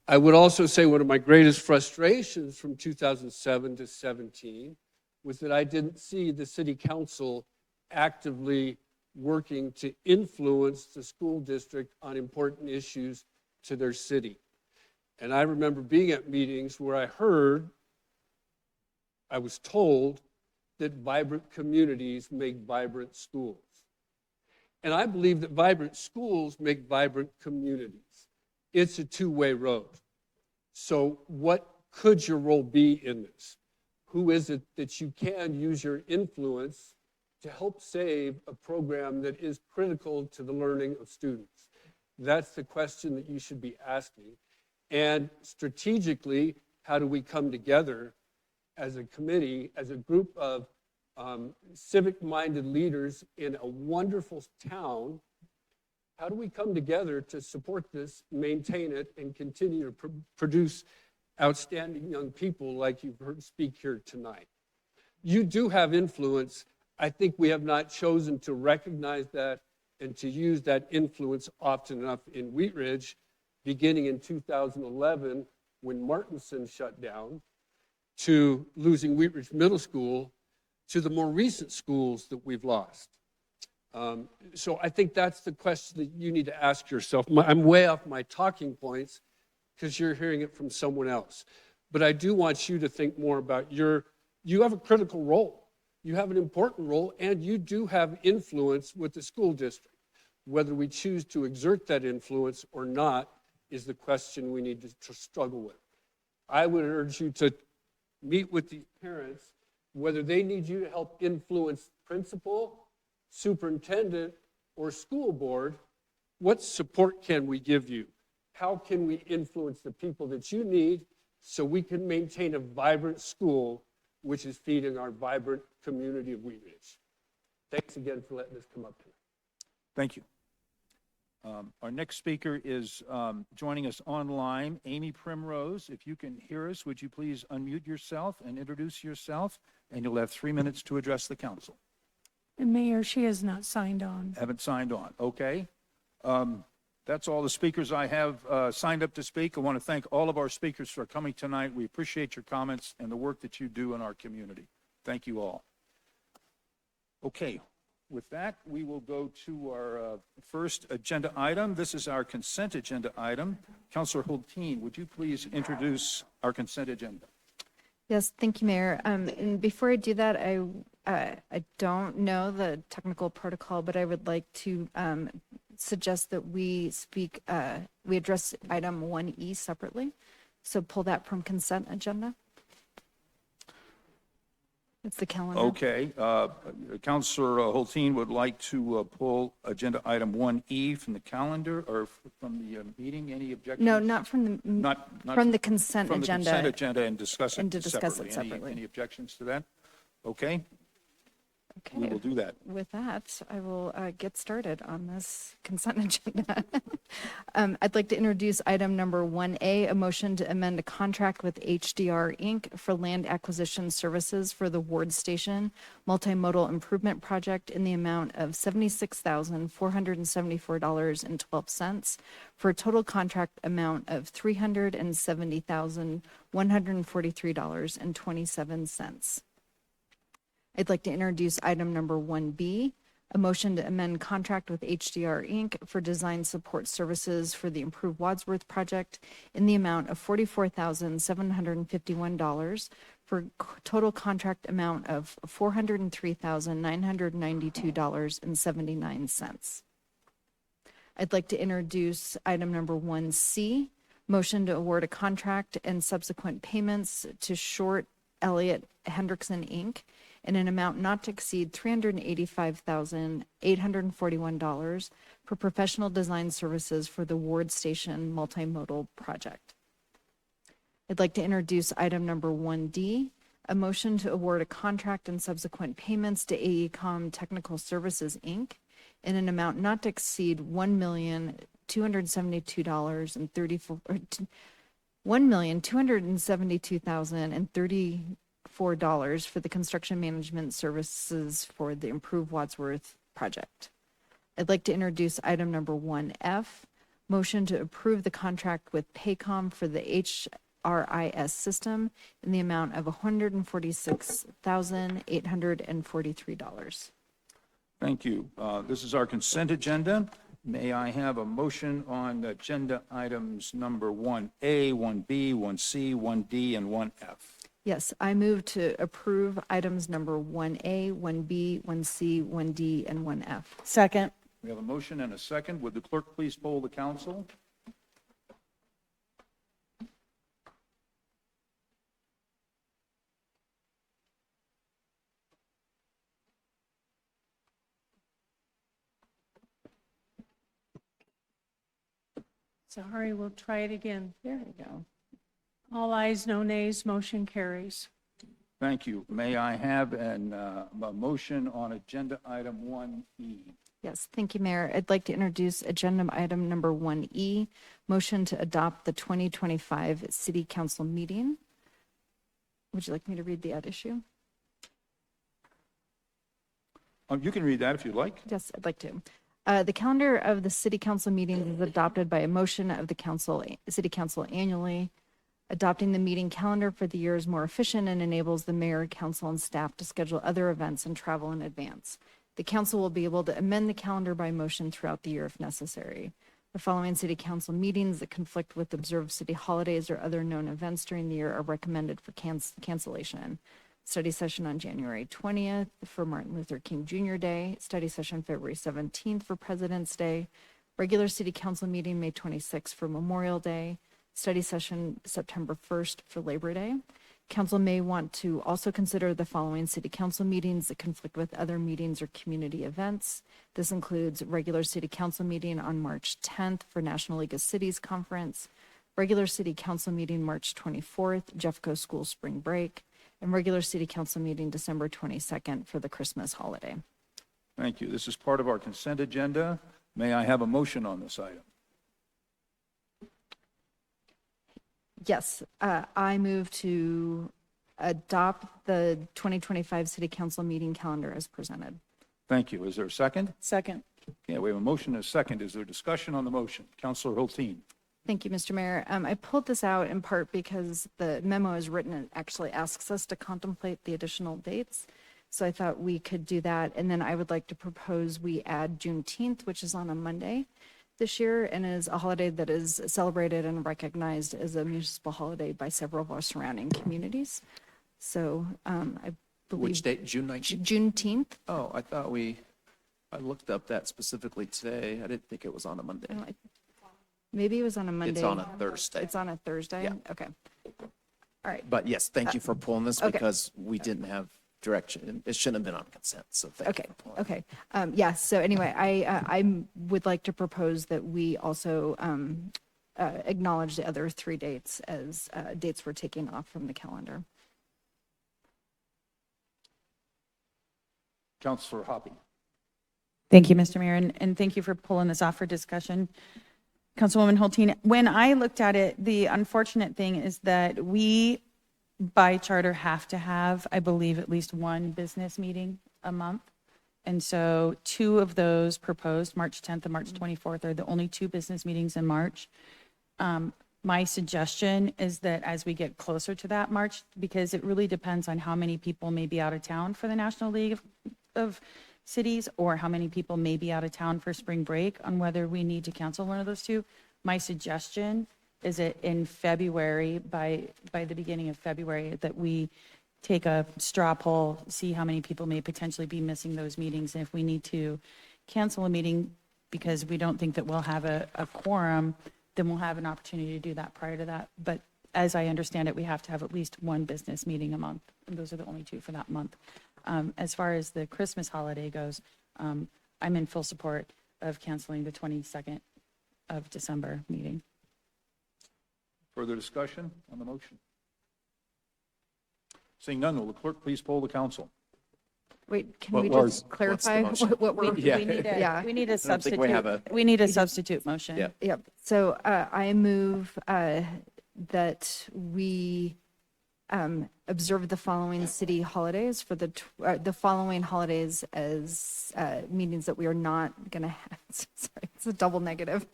I would also say one of my greatest frustrations from 2007 to 17 was that I didn't see the city council actively working to influence the school district on important issues to their city. And I remember being at meetings where I was told that vibrant communities make vibrant schools. And I believe that vibrant schools make vibrant communities. It's a two-way road. So what could your role be in this? Who is it that you can use your influence to help save a program that is critical to the learning of students? That's the question that you should be asking. And strategically, how do we come together as a committee, as a group of civic-minded leaders in a wonderful town? How do we come together to support this, maintain it, and continue to produce outstanding young people like you've heard speak here tonight? You do have influence. I think we have not chosen to recognize that and to use that influence often enough in Wheat Ridge, beginning in 2011 when Martinson shut down, to losing Wheat Ridge Middle School, to the more recent schools that we've lost. So I think that's the question that you need to ask yourself. I'm way off my talking points because you're hearing it from someone else. But I do want you to think more about you have a critical role. You have an important role, and you do have influence with the school district. Whether we choose to exert that influence or not is the question we need to struggle with. I would urge you to meet with the parents, whether they need you to help influence principal, superintendent, or school board. What support can we give you? How can we influence the people that you need so we can maintain a vibrant school, which is feeding our vibrant community of Wheat Ridge? Thanks again for letting us come up here. Thank you. Our next speaker is joining us online, Amy Primrose. If you can hear us, would you please unmute yourself and introduce yourself, and you'll have 3 minutes to address the council. And Mayor, she has not signed on. Haven't signed on. Okay. That's all the speakers I have signed up to speak. I want to thank all of our speakers for coming tonight. We appreciate your comments and the work that you do in our community. Thank you all. Okay. With that, we will go to our first agenda item. This is our consent agenda item. Councilor Hulteen, would you please introduce our consent agenda? Yes, thank you, Mayor. And before I do that, I don't know the technical protocol, but I would like to suggest that we address item 1E separately. So pull that from consent agenda. It's the calendar. Okay. Councilor Hulteen would like to pull agenda item 1E from the calendar or from the meeting. Any objections? No, not from the from the consent from agenda. From the consent agenda and discuss it and to discuss separately. it separately. Any objections to that? Okay. Okay. We will do that. With that, I will get started on this consent agenda. I'd like to introduce item number 1A, a motion to amend a contract with HDR Inc. for land acquisition services for the Ward Station Multimodal Improvement Project in the amount of $76,474.12 for a total contract amount of $370,143.27. I'd like to introduce item number 1B, a motion to amend contract with HDR Inc. for design support services for the Improved Wadsworth project in the amount of $44,751 for total contract amount of $403,992.79. I'd like to introduce item number 1C, motion to award a contract and subsequent payments to Short Elliott Hendrickson Inc. in an amount not to exceed $385,841 for professional design services for the Ward Station multimodal project. I'd like to introduce item number 1D, a motion to award a contract and subsequent payments to AECom Technical Services, Inc. in an amount not to exceed $1,272,034 for the construction management services for the Improve Wadsworth project. I'd like to introduce item number 1F, motion to approve the contract with Paycom for the HRIS system in the amount of $146,843. Thank you. This is our consent agenda. May I have a motion on agenda items number 1A, 1B, 1C, 1D, and 1F? Yes, I move to approve items number 1A, 1B, 1C, 1D, and 1F. Second. We have a motion and a second. Would the clerk please poll the council? Sorry, we'll try it again. There we go. All ayes, no nays, motion carries. Thank you. May I have a motion on agenda item 1E? Yes, thank you, Mayor. I'd like to introduce agenda item number 1E, motion to adopt the 2025 City Council meeting. Would you like me to read the ad issue? You can read that if you'd like. Yes, I'd like to. The calendar of the City Council meetings is adopted by a motion of the City Council annually. Adopting the meeting calendar for the year is more efficient and enables the mayor, council, and staff to schedule other events and travel in advance. The council will be able to amend the calendar by motion throughout the year if necessary. The following City Council meetings that conflict with observed city holidays or other known events during the year are recommended for cancellation. Study session on January 20th for Martin Luther King Jr. Day, study session February 17th for President's Day, regular City Council meeting May 26th for Memorial Day, study session September 1st for Labor Day. Council may want to also consider the following City Council meetings that conflict with other meetings or community events. This includes regular City Council meeting on March 10th for National League of Cities Conference, regular City Council meeting March 24th, Jeffco School Spring Break, and regular City Council meeting December 22nd for the Christmas holiday. Thank you. This is part of our consent agenda. May I have a motion on this item? Yes, I move to adopt the 2025 City Council meeting calendar as presented. Thank you. Is there a second? Second. Okay, we have a motion and a second. Is there discussion on the motion? Councilor Hulteen. Thank you, Mr. Mayor. I pulled this out in part because the memo is written and actually asks us to contemplate the additional dates. So I thought we could do that. And then I would like to propose we add Juneteenth, which is on a Monday this year and is a holiday that is celebrated and recognized as a municipal holiday by several of our surrounding communities. So I believe. Which date? June 19th? Juneteenth. Oh, I thought I looked up that specifically today. I didn't think it was on a Monday. Maybe it was on a Monday. It's on a Thursday. It's on a Thursday? Yeah. Okay. All right. But yes, thank you for pulling this okay. because we didn't have direction. It shouldn't have been on consent, so thank you for pulling it. Okay. Yeah, so anyway, I would like to propose that we also acknowledge the other three dates as dates we're taking off from the calendar. Councilor Hoppe. Thank you, Mr. Mayor, and thank you for pulling this off for discussion. Councilwoman Hulteen, when I looked at it, the unfortunate thing is that we, by charter, have to have, I believe, at least one business meeting a month. And so 2 of those proposed, March 10th and March 24th, are the only 2 business meetings in March. My suggestion is that as we get closer to that March, because it really depends on how many people may be out of town for the National League of Cities or how many people may be out of town for spring break, on whether we need to cancel one of those 2. My suggestion is that in February, by the beginning of February, that we take a straw poll, see how many people may potentially be missing those meetings. And if we need to cancel a meeting because we don't think that we'll have a quorum, then we'll have an opportunity to do that prior to that. But as I understand it, we have to have at least one business meeting a month. And those are the only 2 for that month. As far as the Christmas holiday goes, I'm in full support of canceling the 22nd of December meeting. Further discussion on the motion? Seeing none, will the clerk please poll the council? Wait, can What we was- just clarify what's the motion? what we're? We Yeah. need Yeah. a, we need a I don't think we substitute, have a- we need a substitute motion. Yeah. Yep. So I move that we observe the following city holidays for the following holidays as meetings that we are not going to have. Sorry, it's a double negative.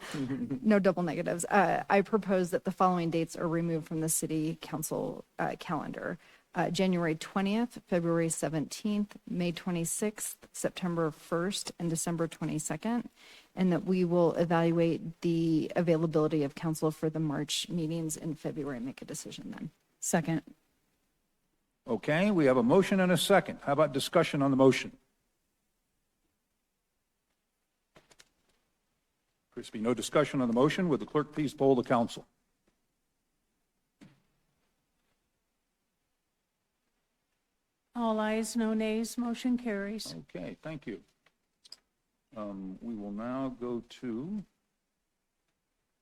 No double negatives. I propose that the following dates are removed from the city council calendar. January 20th, February 17th, May 26th, September 1st, and December 22nd, and that we will evaluate the availability of council for the March meetings in February and make a decision then. Second. Okay, we have a motion and a second. How about discussion on the motion? Crispy, no discussion on the motion. Would the clerk please poll the council? All ayes, no nays, motion carries. Okay, thank you. We will now go to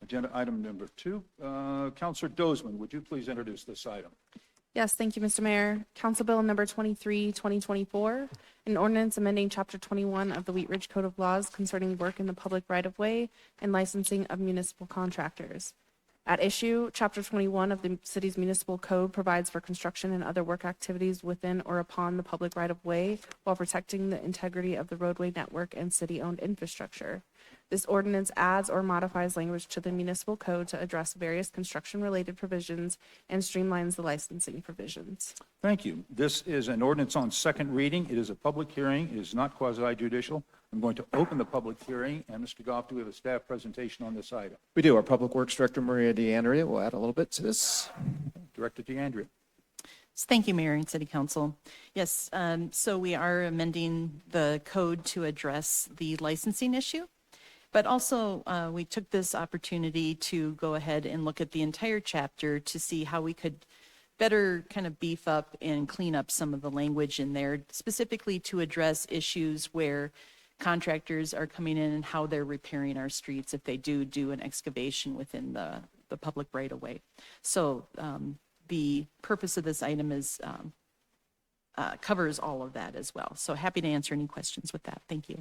agenda item number 2. Councilor Dozman, would you please introduce this item? Yes, thank you, Mr. Mayor. Council Bill number 23, 2024, an ordinance amending Chapter 21 of the Wheat Ridge Code of Laws concerning work in the public right-of-way and licensing of municipal contractors. At issue, Chapter 21 of the city's municipal code provides for construction and other work activities within or upon the public right-of-way while protecting the integrity of the roadway network and city-owned infrastructure. This ordinance adds or modifies language to the municipal code to address various construction-related provisions and streamlines the licensing provisions. Thank you. This is an ordinance on second reading. It is a public hearing. It is not quasi-judicial. I'm going to open the public hearing, and Mr. Goff, do we have a staff presentation on this item? We do. Our Public Works Director, Maria DeAndrea, will add a little bit to this. Director DeAndrea. Thank you, Mayor and City Council. Yes, so we are amending the code to address the licensing issue, but also we took this opportunity to go ahead and look at the entire chapter to see how we could better kind of beef up and clean up some of the language in there, specifically to address issues where contractors are coming in and how they're repairing our streets if they do an excavation within the public right-of-way. So the purpose of this item is covers all of that as well. So happy to answer any questions with that. Thank you.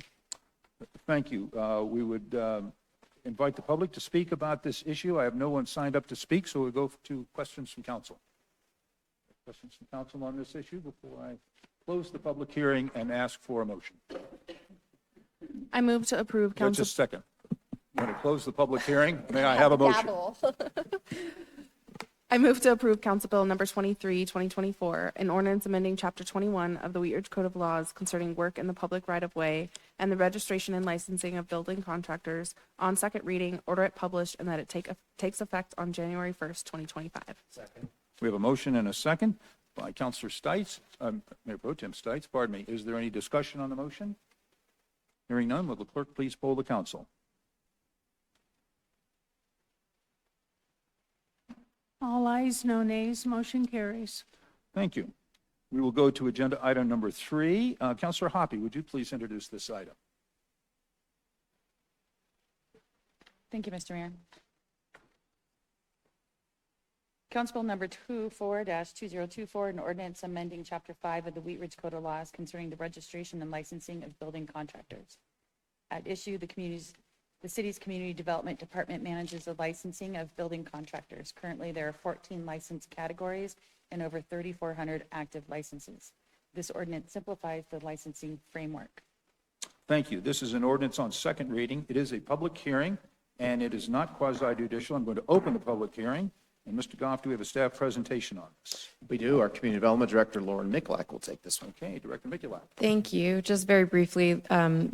Thank you. We would invite the public to speak about this issue. I have no one signed up to speak, so we'll go to questions from council. Questions from council on this issue before I close the public hearing and ask for a motion. I move to approve council. Just a second. I'm going to close the public hearing. May I have a motion? I move to approve Council Bill number 23, 2024, an ordinance amending Chapter 21 of the Wheat Ridge Code of Laws concerning work in the public right-of-way and the registration and licensing of building contractors on second reading, order it published, and that it takes effect on January 1st, 2025. Second. We have a motion and a second by Councilor Stites, Mayor Pro Tem Stites, pardon me. Is there any discussion on the motion? Hearing none, will the clerk please poll the council? All ayes, no nays, motion carries. Thank you. We will go to agenda item number 3. Councilor Hoppe, would you please introduce this item? Thank you, Mr. Mayor. Council Bill number 24-2024, an ordinance amending Chapter 5 of the Wheat Ridge Code of Laws concerning the registration and licensing of building contractors. At issue, the city's Community Development Department manages the licensing of building contractors. Currently, there are 14 licensed categories and over 3,400 active licenses. This ordinance simplifies the licensing framework. Thank you. This is an ordinance on second reading. It is a public hearing, and it is not quasi-judicial. I'm going to open the public hearing. And Mr. Goff, do we have a staff presentation on this? We do. Our Community Development Director, Lauren Mikulak, will take this one. Okay, Director Mikulak. Thank you. Just very briefly,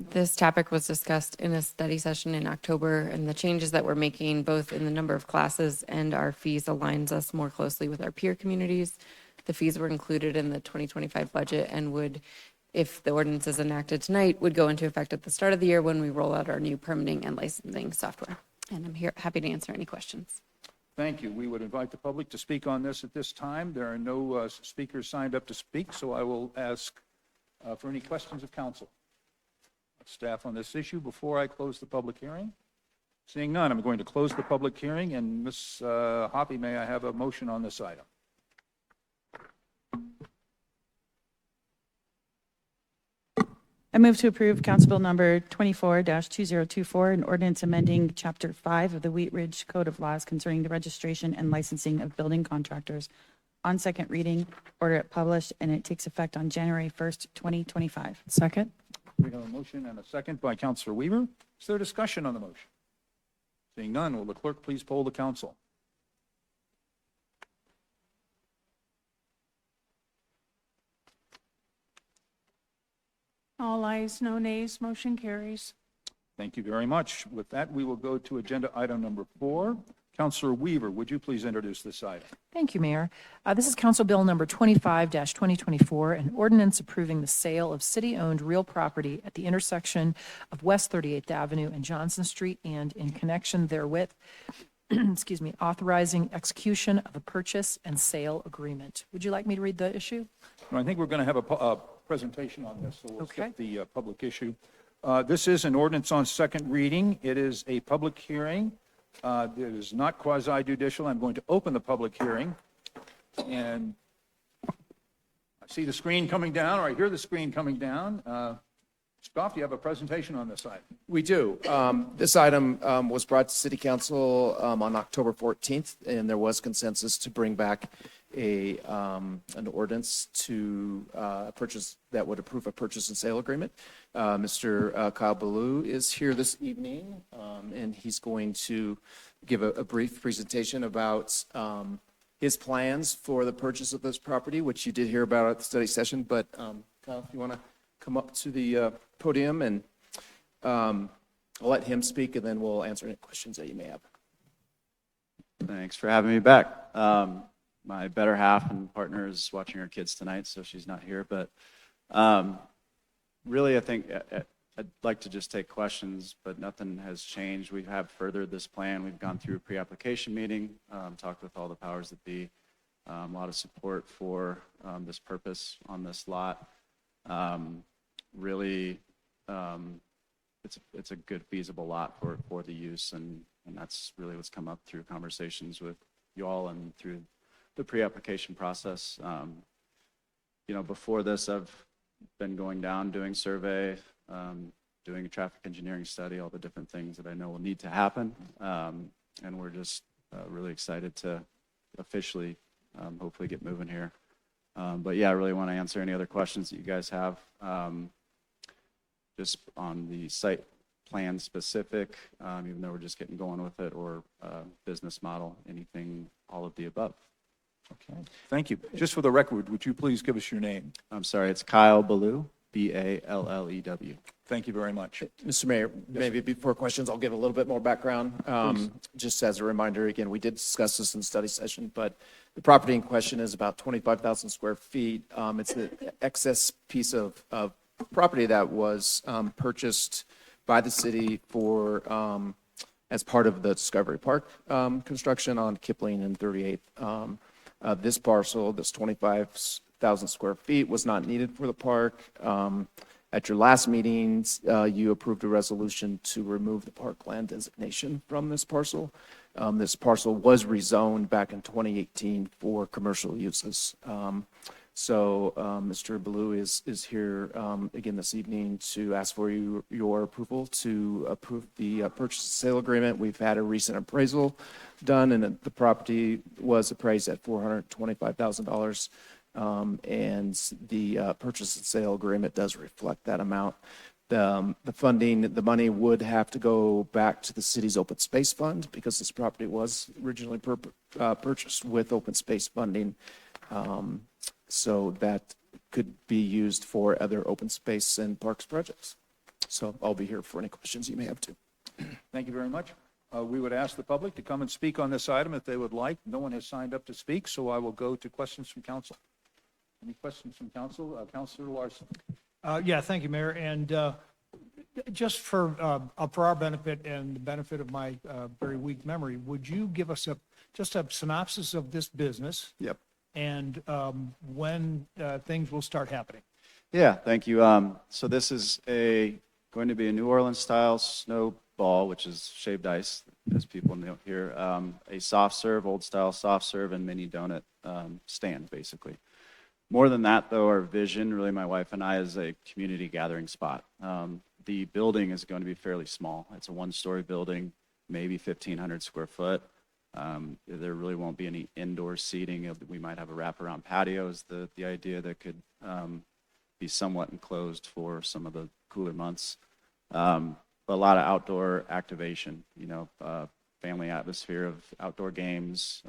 this topic was discussed in a study session in October, and the changes that we're making, both in the number of classes and our fees, aligns us more closely with our peer communities. The fees were included in the 2025 budget and would, if the ordinance is enacted tonight, would go into effect at the start of the year when we roll out our new permitting and licensing software. And I'm here happy to answer any questions. Thank you. We would invite the public to speak on this at this time. There are no speakers signed up to speak, so I will ask for any questions of council, staff on this issue before I close the public hearing? Seeing none, I'm going to close the public hearing, and Ms. Hoppy, may I have a motion on this item? I move to approve Council Bill number 24-2024, an ordinance amending Chapter 5 of the Wheat Ridge Code of Laws concerning the registration and licensing of building contractors on second reading, order it published, and it takes effect on January 1st, 2025. Second. We have a motion and a second by Councilor Weaver. Is there discussion on the motion? Seeing none, will the clerk please poll the council? All ayes, no nays, motion carries. Thank you very much. With that, we will go to agenda item number 4. Councilor Weaver, would you please introduce this item? Thank you, Mayor. This is Council Bill number 25-2024, an ordinance approving the sale of city-owned real property at the intersection of West 38th Avenue and Johnson Street, and in connection therewith, excuse me, authorizing execution of a purchase and sale agreement. Would you like me to read the issue? I think we're going to have a presentation on this, so we'll Okay. skip the public issue. This is an ordinance on second reading. It is a public hearing. It is not quasi-judicial. I'm going to open the public hearing. And I see the screen coming down, or I hear the screen coming down. Scott, do you have a presentation on this item? We do. This item was brought to City Council on October 14th, and there was consensus to bring back an ordinance to purchase that would approve a purchase and sale agreement. Mr. Kyle Ballou is here this evening, and he's going to give a brief presentation about his plans for the purchase of this property, which you did hear about at the study session. But Kyle, if you want to come up to the podium, and I'll let him speak, and then we'll answer any questions that you may have. Thanks for having me back. My better half and partner is watching her kids tonight, so she's not here. But really, I think I'd like to just take questions, but nothing has changed. We have furthered this plan. We've gone through a pre-application meeting, talked with all the powers that be, a lot of support for this purpose on this lot. Really, it's a good feasible lot for the use, and that's really what's come up through conversations with you all and through the pre-application process. Before this, I've been going down, doing survey, doing a traffic engineering study, all the different things that I know will need to happen. And we're just really excited to officially, hopefully get moving here. But yeah, I really want to answer any other questions that you guys have. Just on the site plan specific, even though we're just getting going with it, or business model, anything, all of the above. Okay, thank you. Just for the record, would you please give us your name? I'm sorry, it's Kyle Ballou, B-A-L-L-E-W. Thank you very much. Mr. Mayor, maybe before questions, I'll give a little bit more background. Just as a reminder, again, we did discuss this in study session, but the property in question is about 25,000 square feet. It's the excess piece of property that was purchased by the city for as part of the Discovery Park construction on Kipling and 38th. This parcel, this 25,000 square feet, was not needed for the park. At your last meetings, you approved a resolution to remove the parkland designation from this parcel. This parcel was rezoned back in 2018 for commercial uses. So Mr. Ballou is here again this evening to ask for your approval to approve the purchase and sale agreement. We've had a recent appraisal done, and the property was appraised at $425,000. And the purchase and sale agreement does reflect that amount. The funding, the money would have to go back to the city's open space fund, because this property was originally purchased with open space funding. So that could be used for other open space and parks projects. So I'll be here for any questions you may have too. Thank you very much. We would ask the public to come and speak on this item if they would like. No one has signed up to speak, so I will go to questions from council. Any questions from council? Councilor Larson. Yeah, thank you, Mayor. And just for our benefit and the benefit of my very weak memory, would you give us just a synopsis of this business? Yep. And when things will start happening? Yeah, thank you. So this is going to be a New Orleans style snowball, which is shaved ice, as people know here. A soft serve, old style soft serve, and mini donut stand, basically. More than that, though, our vision, really, my wife and I, is a community gathering spot. The building is going to be fairly small. It's a one-story building, maybe 1,500 square foot. There really won't be any indoor seating. We might have a wraparound patio is the idea that could be somewhat enclosed for some of the cooler months. But a lot of outdoor activation, family atmosphere of outdoor games,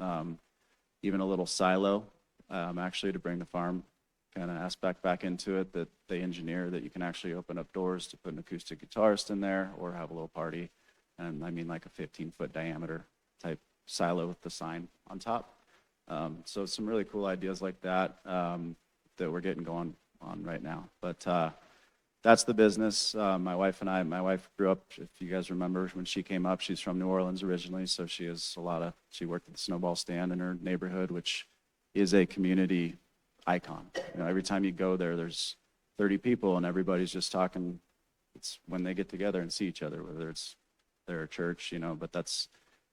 even a little silo, actually to bring the farm kind of aspect back into it, that they engineer that you can actually open up doors to put an acoustic guitarist in there or have a little party. And I mean like a 15-foot diameter type silo with the sign on top. So some really cool ideas like that that we're getting going on right now. But that's the business. My wife grew up, if you guys remember, when she came up, she's from New Orleans originally, so she worked at the Snowball Stand in her neighborhood, which is a community icon. Every time you go there, there's 30 people and everybody's just talking. It's when they get together and see each other, whether it's their church, but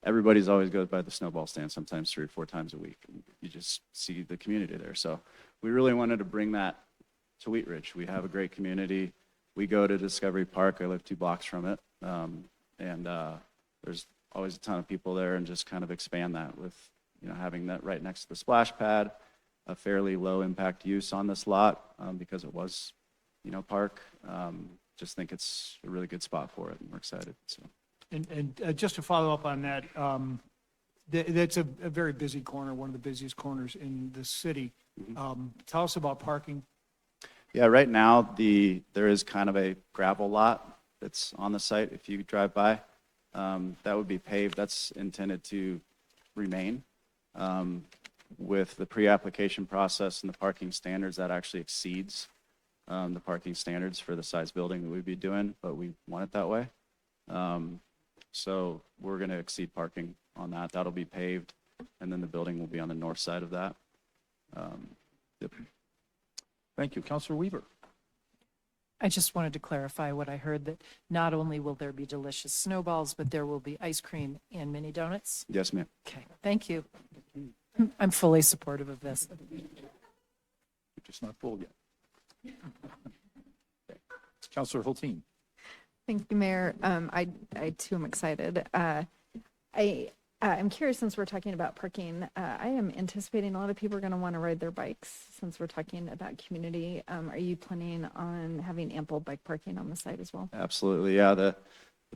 everybody's always goes by the Snowball Stand, sometimes 3 or 4 times a week. And you just see the community there. So we really wanted to bring that to Wheat Ridge. We have a great community. We go to Discovery Park. I live 2 blocks from it. And there's always a ton of people there, and just kind of expand that with, having that right next to the splash pad, a fairly low impact use on this lot because it was, park. Just think it's a really good spot for it, and we're excited. So. And just to follow up on that, that's a very busy corner, one of the busiest corners in the city. Tell us about parking. Yeah, right now there is kind of a gravel lot that's on the site. If you drive by, that would be paved. That's intended to remain. With the pre-application process and the parking standards, that actually exceeds the parking standards for the size building that we'd be doing, but we want it that way. So we're going to exceed parking on that. That'll be paved, and then the building will be on the north side of that. Yep. Thank you. Councilor Weaver. I just wanted to clarify what I heard, that not only will there be delicious snowballs, but there will be ice cream and mini donuts. Yes, ma'am. Okay, thank you. I'm fully supportive of this. You're just not full yet. Okay. Councilor Hulteen. Thank you, Mayor. I too am excited. I'm curious, since we're talking about parking, I am anticipating a lot of people are going to want to ride their bikes since we're talking about community. Are you planning on having ample bike parking on the site as well? Absolutely, yeah.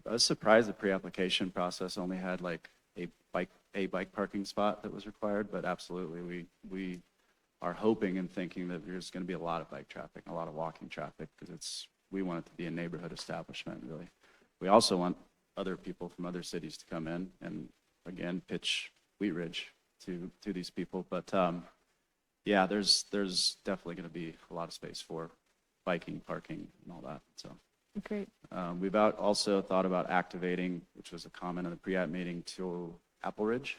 I was surprised the pre-application process only had like a bike parking spot that was required, but absolutely, we are hoping and thinking that there's going to be a lot of bike traffic, a lot of walking traffic, because we want it to be a neighborhood establishment, really. We also want other people from other cities to come in and, again, pitch Wheat Ridge to these people. But yeah, there's definitely going to be a lot of space for biking, parking, and all that. So great. We've also thought about activating, which was a comment in the pre-app meeting, to Apple Ridge.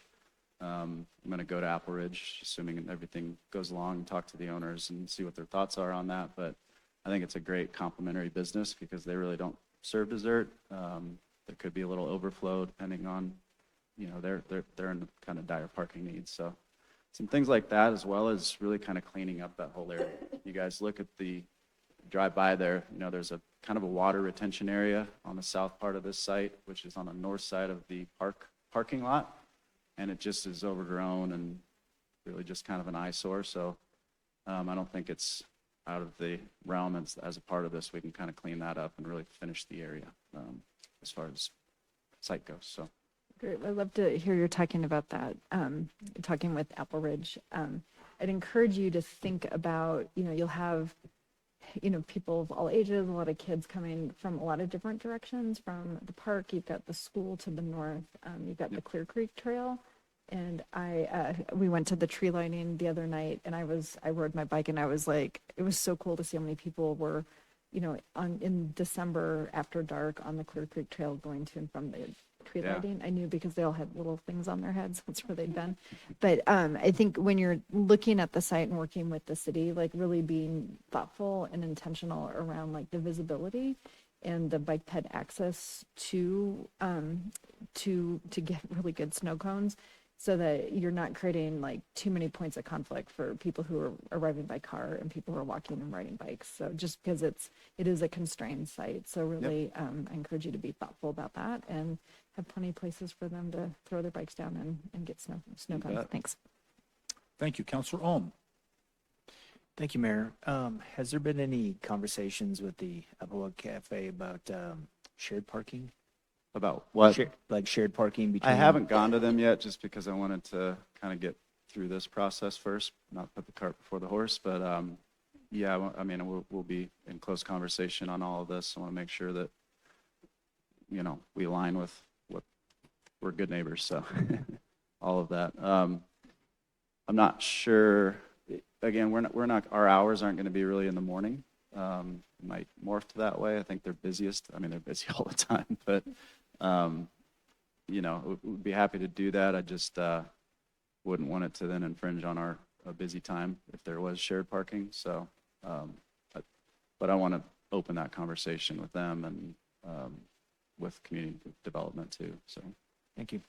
I'm going to go to Apple Ridge, assuming everything goes along, and talk to the owners and see what their thoughts are on that. But I think it's a great complementary business because they really don't serve dessert. There could be a little overflow depending on, they're in kind of dire parking needs. So some things like that, as well as really kind of cleaning up that whole area. You guys look at drive by there, there's a kind of a water retention area on the south part of this site, which is on the north side of the parking lot. And it just is overgrown and really just kind of an eyesore. So I don't think it's out of the realm as a part of this. We can kind of clean that up and really finish the area as far as site goes. So Great. I'd love to hear you talking about that, talking with Apple Ridge. I'd encourage you to think about, you'll have, people of all ages, a lot of kids coming from a lot of different directions from the park. You've got the school to the north. You've got the Clear Creek Trail. And we went to the tree lighting the other night, and I rode my bike, and I was like, it was so cool to see how many people were, in December after dark on the Clear Creek Trail going to and from the tree Yeah. lighting. I knew because they all had little things on their heads. That's where they'd been. But I think when you're looking at the site and working with the city, like really being thoughtful and intentional around like the visibility and the bike ped access to get really good snow cones, so that you're not creating like too many points of conflict for people who are arriving by car and people who are walking and riding bikes. So just because it is a constrained site. So really, I encourage you to be thoughtful about that and have plenty of places for them to throw their bikes down and get snow cones. bet. Thanks. Thank you. Counselor Ohm. Thank you, Mayor. Has there been any conversations with the Applewood Cafe about shared parking? About what? Like shared parking between? I haven't gone to them yet, just because I wanted to kind of get through this process first, not put the cart before the horse. But yeah, I mean, we'll be in close conversation on all of this. I want to make sure that, you know, we align with what we're good neighbors. So all of that. I'm not sure. Again, we're not. Our hours aren't going to be really in the morning. It might morph to that way. I think they're busiest. I mean, they're busy all the time, but. You know, we'd be happy to do that. I just wouldn't want it to then infringe on our busy time if there was shared parking. So, but I want to open that conversation with them and with community development too. So, thank you.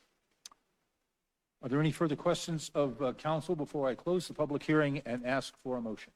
Are there any further questions of council before I close the public hearing and ask for a motion?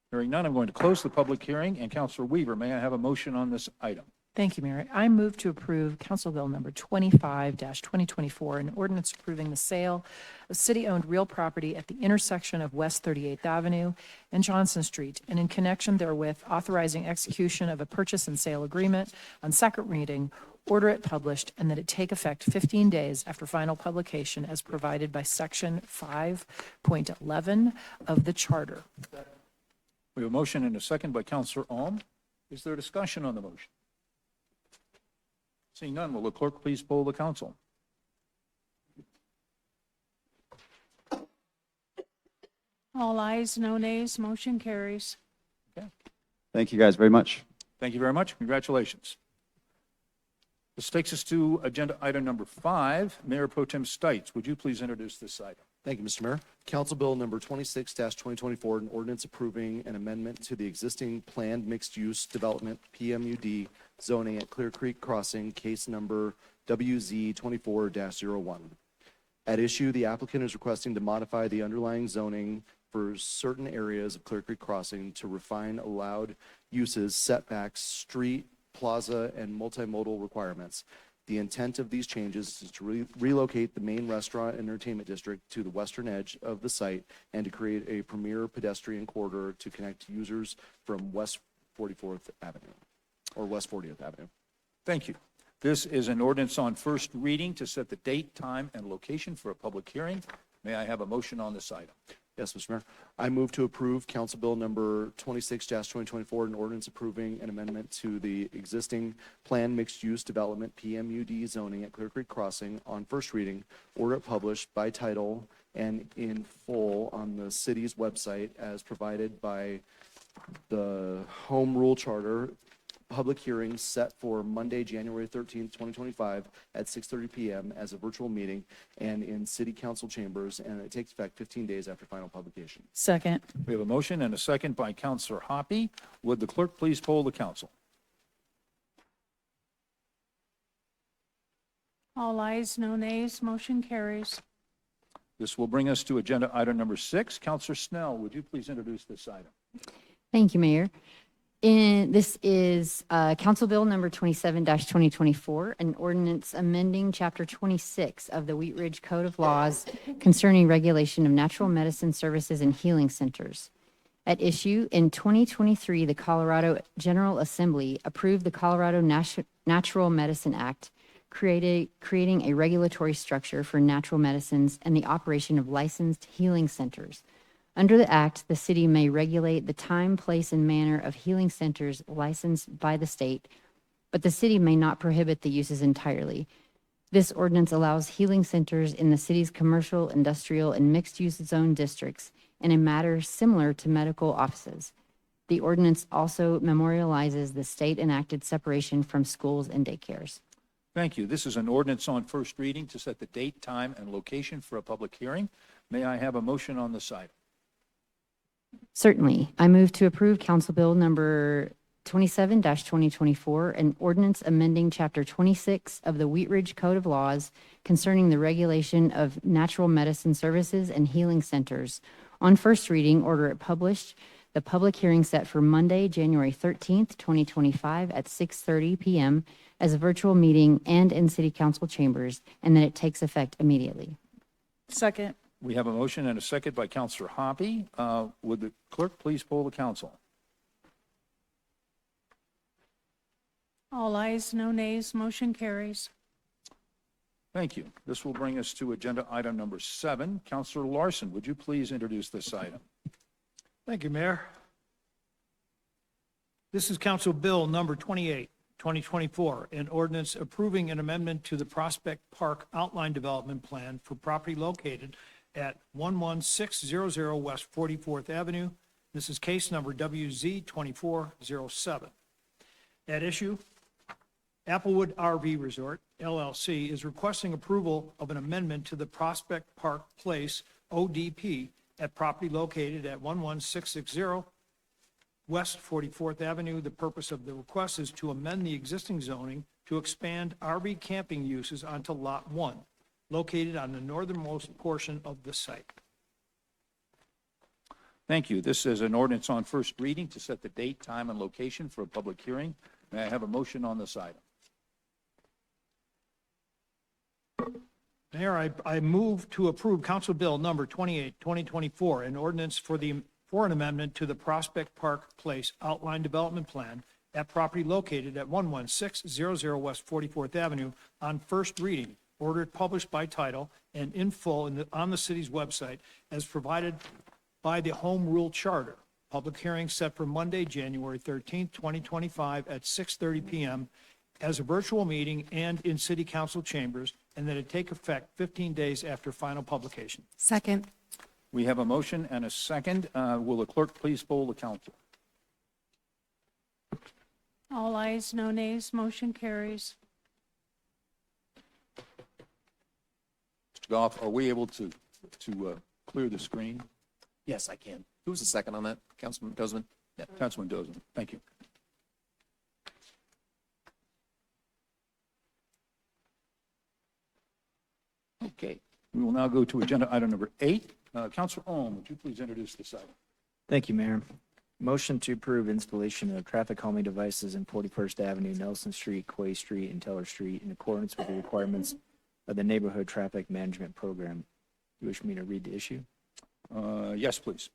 Hearing none, I'm going to close the public hearing. And Counselor Weaver, may I have a motion on this item? Thank you, Mayor. I move to approve Council Bill number 25-2024, an ordinance approving the sale of city-owned real property at the intersection of West 38th Avenue and Johnson Street, and in connection therewith, authorizing execution of a purchase and sale agreement on second reading, order it published, and that it take effect 15 days after final publication as provided by Section 5.11 of the Charter. We have a motion and a second by Counselor Ohm. Is there a discussion on the motion? Seeing none, will the clerk please poll the council? All ayes, no nays, motion carries. thank you guys very much. Thank you very much. Congratulations. This takes us to agenda item number 5. Mayor Pro Tem Stites, would you please introduce this item? Thank you, Mr. Mayor. Council Bill number 26-2024, an ordinance approving an amendment to the existing planned mixed-use development PMUD zoning at Clear Creek Crossing, case number WZ 24-01. At issue, the applicant is requesting to modify the underlying zoning for certain areas of Clear Creek Crossing to refine allowed uses, setbacks, street, plaza, and multimodal requirements. The intent of these changes is to relocate the main restaurant and entertainment district to the western edge of the site and to create a premier pedestrian corridor to connect users from West 44th Avenue, or West 40th Avenue. Thank you. This is an ordinance on first reading to set the date, time, and location for a public hearing. May I have a motion on this item? Yes, Mr. Mayor. I move to approve Council Bill number 26-2024, an ordinance approving an amendment to the existing planned mixed-use development PMUD zoning at Clear Creek Crossing on first reading, order it published by title and in full on the city's website as provided by the Home Rule Charter. Public hearing set for Monday, January 13th, 2025 at 6:30 p.m. as a virtual meeting and in city council chambers, and it takes effect 15 days after final publication. Second. We have a motion and a second by Counselor Hoppy. Would the clerk please poll the council? All ayes, no nays, motion carries. This will bring us to agenda item number 6. Counselor Snell, would you please introduce this item? Thank you, Mayor. This is Council Bill number 27-2024, an ordinance amending Chapter 26 of the Wheat Ridge Code of Laws concerning regulation of natural medicine services and healing centers. At issue, in 2023, the Colorado General Assembly approved the Colorado Natural Medicine Act, creating a regulatory structure for natural medicines and the operation of licensed healing centers. Under the Act, the city may regulate the time, place, and manner of healing centers licensed by the state, but the city may not prohibit the uses entirely. This ordinance allows healing centers in the city's commercial, industrial, and mixed-use zone districts in a matter similar to medical offices. The ordinance also memorializes the state-enacted separation from schools and daycares. Thank you. This is an ordinance on first reading to set the date, time, and location for a public hearing. May I have a motion on this item? Certainly. I move to approve Council Bill number 27-2024, an ordinance amending Chapter 26 of the Wheat Ridge Code of Laws concerning the regulation of natural medicine services and healing centers. On first reading, order it published. The public hearing set for Monday, January 13th, 2025 at 6:30 p.m. as a virtual meeting and in City Council chambers, and that it takes effect immediately. Second. We have a motion and a second by Councilor Hoppy. Would the clerk please poll the council? All ayes, no nays, motion carries. Thank you. This will bring us to agenda item number 7. Councilor Larson, would you please introduce this item? Thank you, Mayor. This is Council Bill number 28, 2024, an ordinance approving an amendment to the Prospect Park Outline Development Plan for property located at 11600 West 44th Avenue. This is case number WZ2407. At issue, Applewood RV Resort, LLC, is requesting approval of an amendment to the Prospect Park Place, ODP, at property located at 11660 West 44th Avenue. The purpose of the request is to amend the existing zoning to expand RV camping uses onto Lot 1, located on the northernmost portion of the site. Thank you. This is an ordinance on first reading to set the date, time, and location for a public hearing. May I have a motion on this item? Mayor, I move to approve Council Bill number 28, 2024, an ordinance for an amendment to the Prospect Park Place Outline Development Plan at property located at 11600 West 44th Avenue on first reading, ordered published by title and in full on the city's website as provided by the Home Rule Charter. Public hearing set for Monday, January 13th, 2025 at 6:30 p.m. as a virtual meeting and in City Council chambers, and that it take effect 15 days after final publication. Second. We have a motion and a second. Will the clerk please poll the council? All ayes, no nays, motion carries. Mr. Goff, are we able to clear the screen? Yes, I can. Who was the second on that? Councilman Dozeman? Yeah. Councilman Dozen, thank you. Okay, we will now go to agenda item number 8. Councilor Ohm, would you please introduce this item? Thank you, Mayor. Motion to approve installation of traffic calming devices in 41st Avenue, Nelson Street, Quay Street, and Teller Street in accordance with the requirements of the Neighborhood Traffic Management Program. You wish me to read the issue? Yes, please.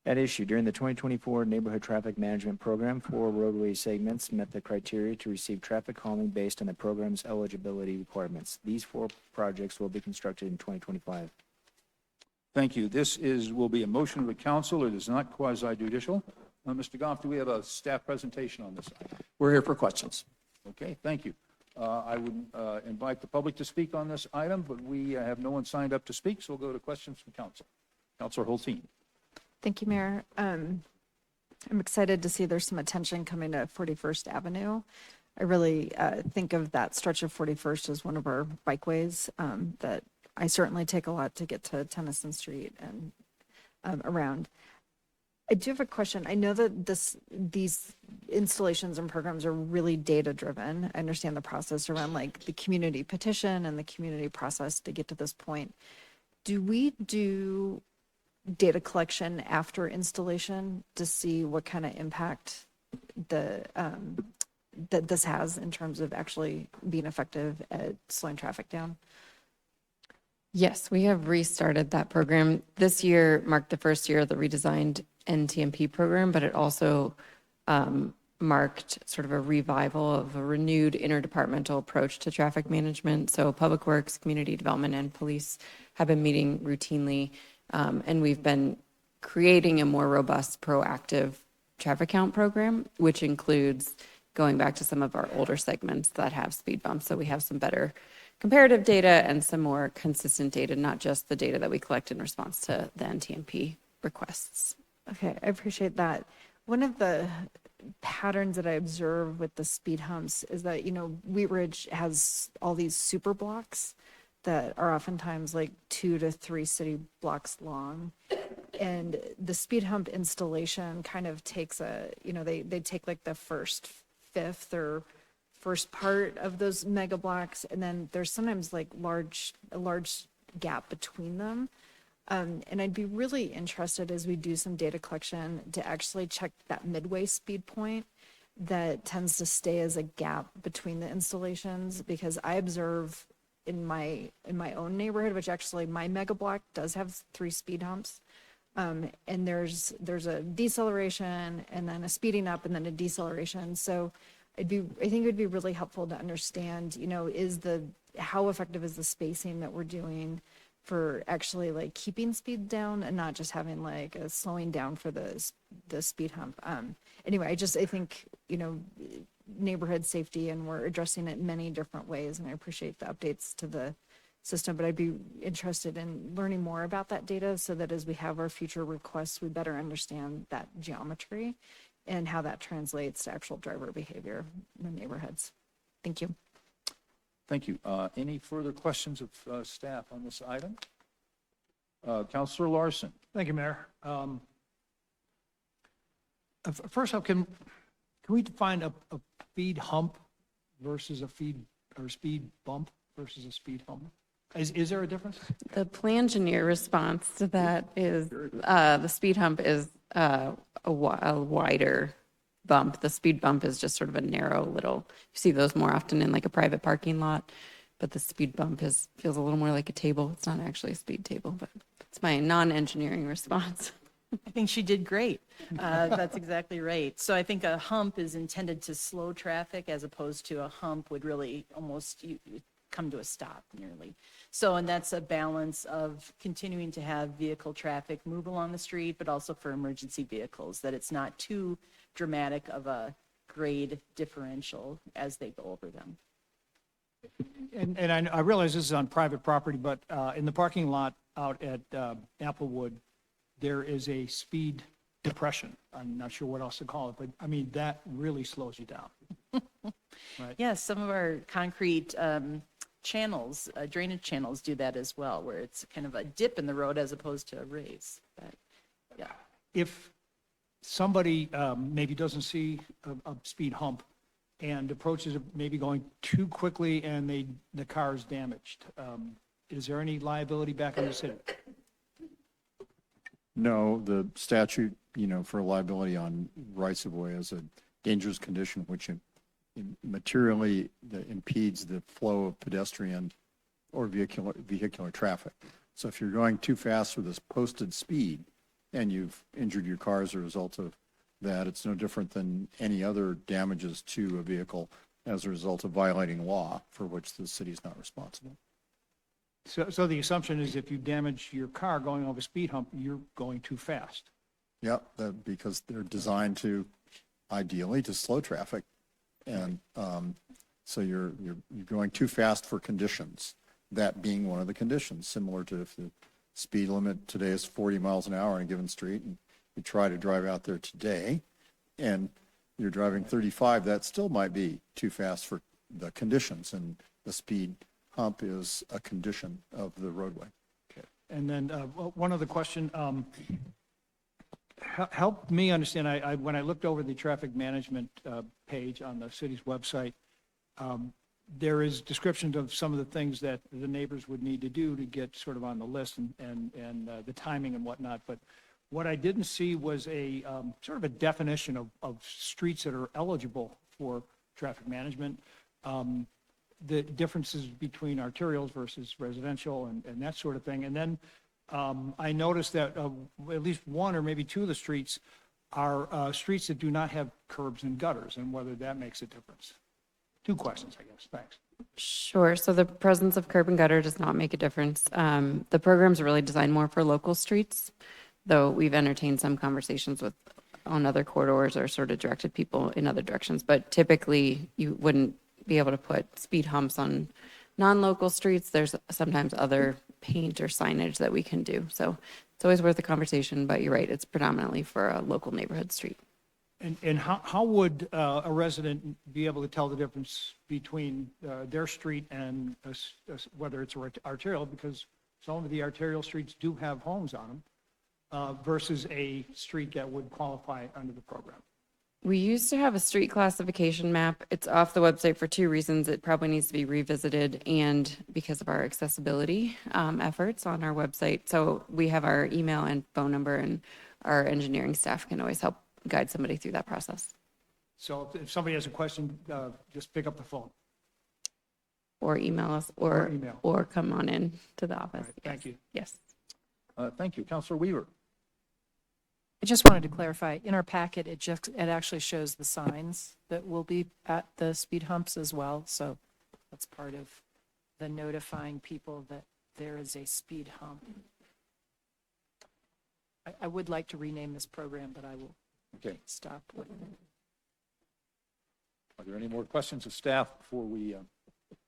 At issue, during the 2024 Neighborhood Traffic Management Program, 4 roadway segments met the criteria to receive traffic calming based on the program's eligibility requirements. These 4 projects will be constructed in 2025. Thank you. This will be a motion of the council. It is not quasi-judicial. Mr. Goff, do we have a staff presentation on this item? We're here for questions. Okay, thank you. I would invite the public to speak on this item, but we have no one signed up to speak, so we'll go to questions from council. Councilor Hulteen. Thank you, Mayor. I'm excited to see there's some attention coming to 41st Avenue. I really think of that stretch of 41st as one of our bikeways that I certainly take a lot to get to Tennyson Street and around. I do have a question. I know that these installations and programs are really data driven. I understand the process around like the community petition and the community process to get to this point. Do we do data collection after installation to see what kind of impact that this has in terms of actually being effective at slowing traffic down? Yes, we have restarted that program. This year marked the first year of the redesigned NTMP program, but it also marked sort of a revival of a renewed interdepartmental approach to traffic management. So Public Works, Community Development, and Police have been meeting routinely, and we've been creating a more robust, proactive traffic count program, which includes going back to some of our older segments that have speed bumps. So we have some better comparative data and some more consistent data, not just the data that we collect in response to the NTMP requests. Okay, I appreciate that. One of the patterns that I observe with the speed humps is that, Wheat Ridge has all these super blocks that are oftentimes like 2 to 3 city blocks long. And the speed hump installation kind of takes they take like the first fifth or first part of those mega blocks, and then there's sometimes like a large gap between them. And I'd be really interested as we do some data collection to actually check that midway speed point that tends to stay as a gap between the installations, because I observe in my own neighborhood, which actually my mega block does have 3 speed humps. And there's a deceleration and then a speeding up and then a deceleration. So I think it would be really helpful to understand, how effective is the spacing that we're doing for actually like keeping speed down and not just having like a slowing down for the speed hump. Anyway, I think, neighborhood safety, and we're addressing it in many different ways. And I appreciate the updates to the system, but I'd be interested in learning more about that data so that as we have our future requests, we better understand that geometry and how that translates to actual driver behavior in the neighborhoods. Thank you. Thank you. Any further questions of staff on this item? Counselor Larson. Thank you, Mayor. First up, can we define a speed hump versus a speed bump versus a speed hump? Is there a difference? The plan engineer response to that is the speed hump is a wider bump. The speed bump is just sort of a narrow little, you see those more often in like a private parking lot, but the speed bump feels a little more like a table. It's not actually a speed table, but it's my non-engineering response. I think she did great. That's exactly right. So I think a hump is intended to slow traffic, as opposed to a hump would really almost come to a stop nearly. So, and that's a balance of continuing to have vehicle traffic move along the street, but also for emergency vehicles, that it's not too dramatic of a grade differential as they go over them. And I realize this is on private property, but in the parking lot out at Applewood, there is a speed depression. I'm not sure what else to call it, but I mean, that really slows you down. Right? Yes, some of our concrete channels, drainage channels do that as well, where it's kind of a dip in the road as opposed to a raise. But, yeah. If somebody maybe doesn't see a speed hump and approaches it maybe going too quickly and the car is damaged, is there any liability back on the city? No, the statute, for liability on rights of way is a dangerous condition which materially impedes the flow of pedestrian or vehicular traffic. So if you're going too fast with this posted speed and you've injured your car as a result of that, it's no different than any other damages to a vehicle as a result of violating law for which the city is not responsible. So the assumption is if you damage your car going over a speed hump, you're going too fast. Yep, because they're designed to, ideally, to slow traffic. And so you're going too fast for conditions, that being one of the conditions, similar to if the speed limit today is 40 miles an hour on a given street, and you try to drive out there today, and you're driving 35, that still might be too fast for the conditions, and the speed hump is a condition of the roadway. Okay. And then one other question. Help me understand, when I looked over the traffic management page on the city's website, there is descriptions of some of the things that the neighbors would need to do to get sort of on the list and the timing and whatnot. But what I didn't see was a sort of a definition of streets that are eligible for traffic management, the differences between arterials versus residential and that sort of thing. And then I noticed that at least one or maybe two of the streets are streets that do not have curbs and gutters, and whether that makes a difference. Two questions, I guess. Thanks. Sure. So the presence of curb and gutter does not make a difference. The program's really designed more for local streets, though we've entertained some conversations on other corridors or sort of directed people in other directions. But typically, you wouldn't be able to put speed humps on non-local streets. There's sometimes other paint or signage that we can do. So it's always worth a conversation, but you're right, it's predominantly for a local neighborhood street. And how would a resident be able to tell the difference between their street and whether it's arterial, because some of the arterial streets do have homes on them, versus a street that would qualify under the program? We used to have a street classification map. It's off the website for two reasons. It probably needs to be revisited and because of our accessibility efforts on our website. So we have our email and phone number, and our engineering staff can always help guide somebody through that process. So if somebody has a question, just pick up the phone. Or email us, Or email. or come on in to the office. All right, thank you. Yes. Thank you. Counselor Weaver. I just wanted to clarify, in our packet, it actually shows the signs that will be at the speed humps as well. So that's part of the notifying people that there is a speed hump. I would like to rename this program, but I will Okay. stop. Are there any more questions of staff before we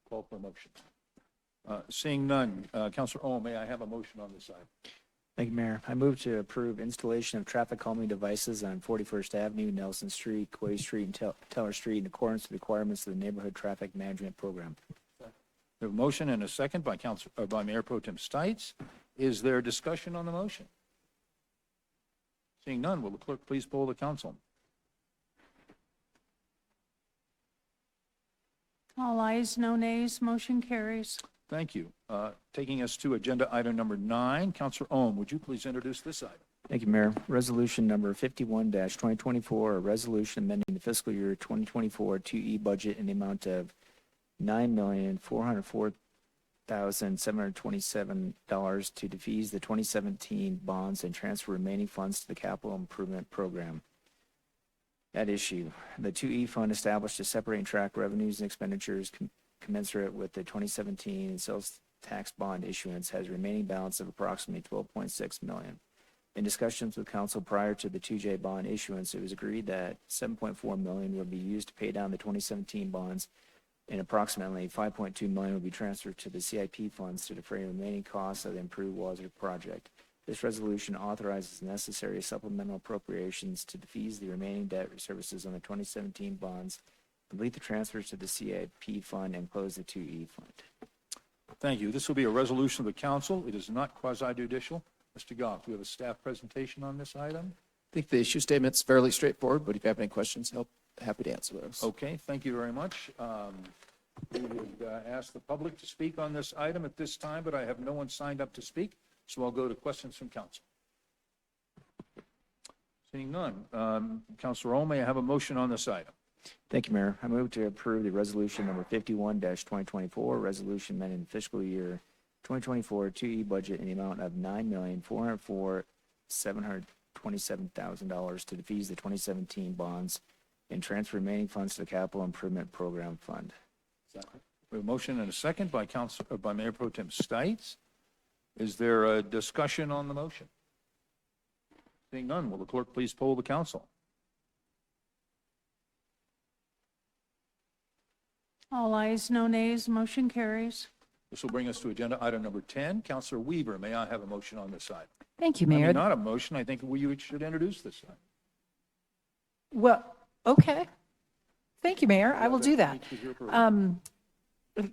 call for a motion? Seeing none, Counselor Owen, may I have a motion on this item? Thank you, Mayor. I move to approve installation of traffic calming devices on 41st Avenue, Nelson Street, Quay Street, and Teller Street in accordance with requirements of the Neighborhood Traffic Management Program. We have a motion and a second by by Mayor Pro Tem Stites. Is there discussion on the motion? Seeing none, will the clerk please poll the council? All ayes, no nays, motion carries. Thank you. Taking us to agenda item number 9, Counselor Ohm, would you please introduce this item? Thank you, Mayor. Resolution number 51-2024, a resolution amending the fiscal year 2024 2E budget in the amount of $9,404,727 to defease the 2017 bonds and transfer remaining funds to the capital improvement program. At issue, the 2E fund established to separate and track revenues and expenditures commensurate with the 2017 sales tax bond issuance has a remaining balance of approximately $12.6 million. In discussions with council prior to the 2J bond issuance, it was agreed that $7.4 million would be used to pay down the 2017 bonds, and approximately $5.2 million would be transferred to the CIP funds to defray remaining costs of the improved water project. This resolution authorizes necessary supplemental appropriations to defease the remaining debt services on the 2017 bonds, complete the transfers to the CIP fund, and close the 2E fund. Thank you. This will be a resolution of the council. It is not quasi-judicial. Mr. Goff, do we have a staff presentation on this item? I think the issue statement's fairly straightforward, but if you have any questions, happy to answer those. Okay, thank you very much. We would ask the public to speak on this item at this time, but I have no one signed up to speak, so I'll go to questions from council. Seeing none. Councilor Ohm, may I have a motion on this item? Thank you, Mayor. I move to approve the resolution number 51-2024, resolution amending the fiscal year 2024 2E budget in the amount of $9,404,727 to defease the 2017 bonds and transfer remaining funds to the capital improvement program fund. We have a motion and a second by Mayor Pro Tem Stites. Is there a discussion on the motion? Seeing none, will the clerk please poll the council? All ayes, no nays, motion carries. This will bring us to agenda item number 10. Counselor Weaver, may I have a motion on this item? Thank you, I mean, Mayor. not a motion. I think you should introduce this item. Well, okay. Thank you, Mayor. I will do that.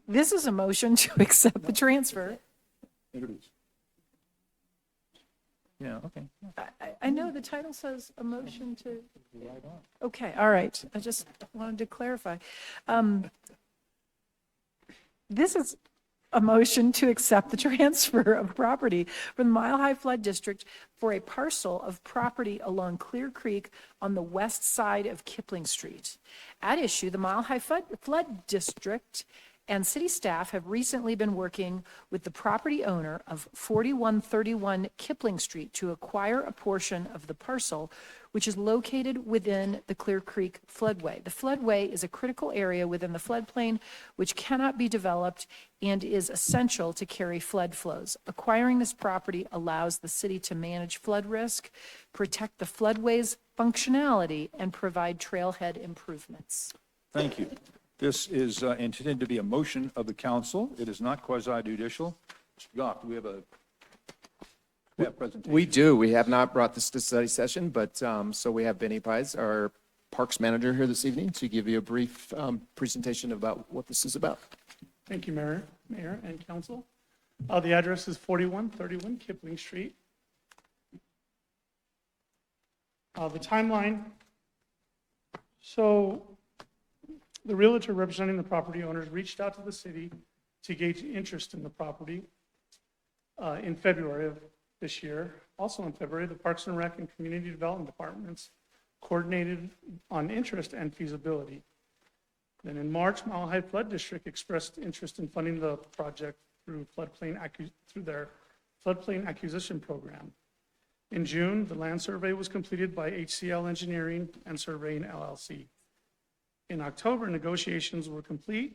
This is a motion to accept the transfer. Introduce. Yeah, okay. I know the title says a motion to, Right on. okay, all right. I just wanted to clarify. This is a motion to accept the transfer of property from the Mile High Flood District for a parcel of property along Clear Creek on the west side of Kipling Street. At issue, the Mile High Flood District and city staff have recently been working with the property owner of 4131 Kipling Street to acquire a portion of the parcel, which is located within the Clear Creek floodway. The floodway is a critical area within the floodplain which cannot be developed and is essential to carry flood flows. Acquiring this property allows the city to manage flood risk, protect the floodway's functionality, and provide trailhead improvements. Thank you. This is intended to be a motion of the council. It is not quasi-judicial. Mr. Goff, do we have a staff presentation? We do. We have not brought this to study session, but so we have Benny Pies, our Parks Manager here this evening to give you a brief presentation about what this is about. Thank you, Mayor and Council. The address is 4131 Kipling Street. The timeline. So the realtor representing the property owners reached out to the city to gauge interest in the property in February of this year. Also in February, the Parks and Rec and Community Development Departments coordinated on interest and feasibility. Then in March, Mile High Flood District expressed interest in funding the project through their floodplain acquisition program. In June, the land survey was completed by HCL Engineering and Surveying LLC. In October, negotiations were complete,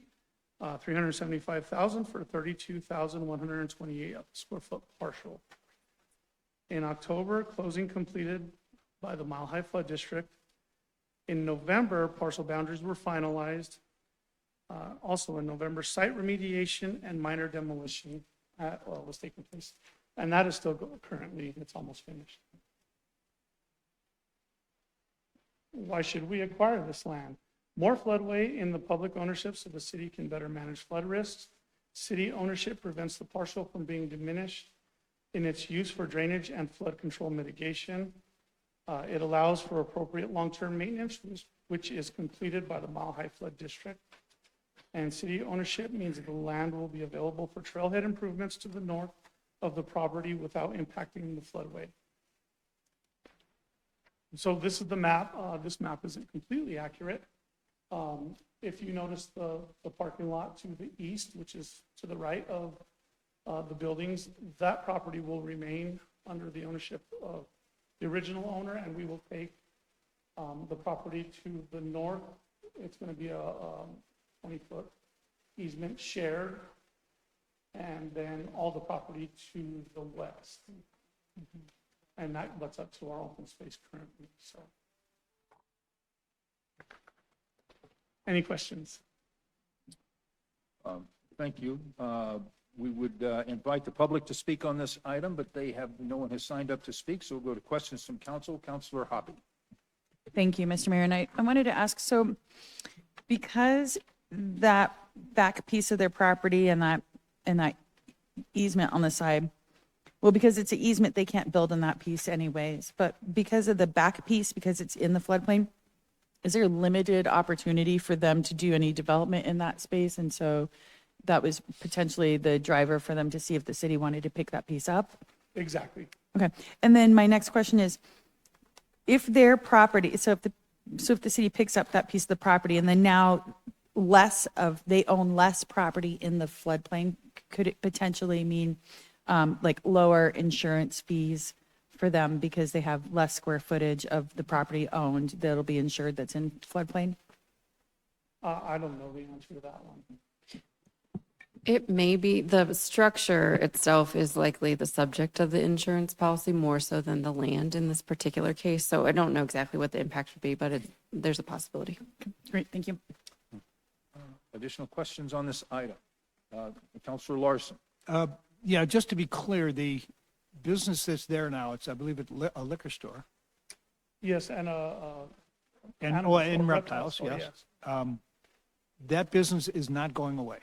$375,000 for a 32,128 square foot parcel. In October, closing completed by the Mile High Flood District. In November, parcel boundaries were finalized. Also in November, site remediation and minor demolition was taking place. And that is still currently, it's almost finished. Why should we acquire this land? More floodway in the public ownership so the city can better manage flood risks. City ownership prevents the parcel from being diminished in its use for drainage and flood control mitigation. It allows for appropriate long-term maintenance, which is completed by the Mile High Flood District. And city ownership means that the land will be available for trailhead improvements to the north of the property without impacting the floodway. So this is the map. This map isn't completely accurate. If you notice the parking lot to the east, which is to the right of the buildings, that property will remain under the ownership of the original owner, and we will take the property to the north. It's going to be a 20-foot easement shared, and then all the property to the west. And that's up to our open space currently. So, any questions? Thank you. We would invite the public to speak on this item, but no one has signed up to speak, so we'll go to questions from council. Councilor Hoppy. Thank you, Mr. Mayor. And I wanted to ask, so because that back piece of their property and that easement on the side, well, because it's an easement, they can't build on that piece anyways. But because of the back piece, because it's in the floodplain, is there limited opportunity for them to do any development in that space? And so that was potentially the driver for them to see if the city wanted to pick that piece up? Exactly. Okay. And then my next question is, if their property, so if the city picks up that piece of the property and then now they own less property in the floodplain, could it potentially mean like lower insurance fees for them because they have less square footage of the property owned that'll be insured that's in floodplain? I don't know the answer to that one. It may be, the structure itself is likely the subject of the insurance policy more so than the land in this particular case. So I don't know exactly what the impact would be, but there's a possibility. Great, thank you. Additional questions on this item? Councilor Larson. Yeah, just to be clear, the business that's there now, I believe it's a liquor store. Yes, and in reptiles, yes. That business is not going away.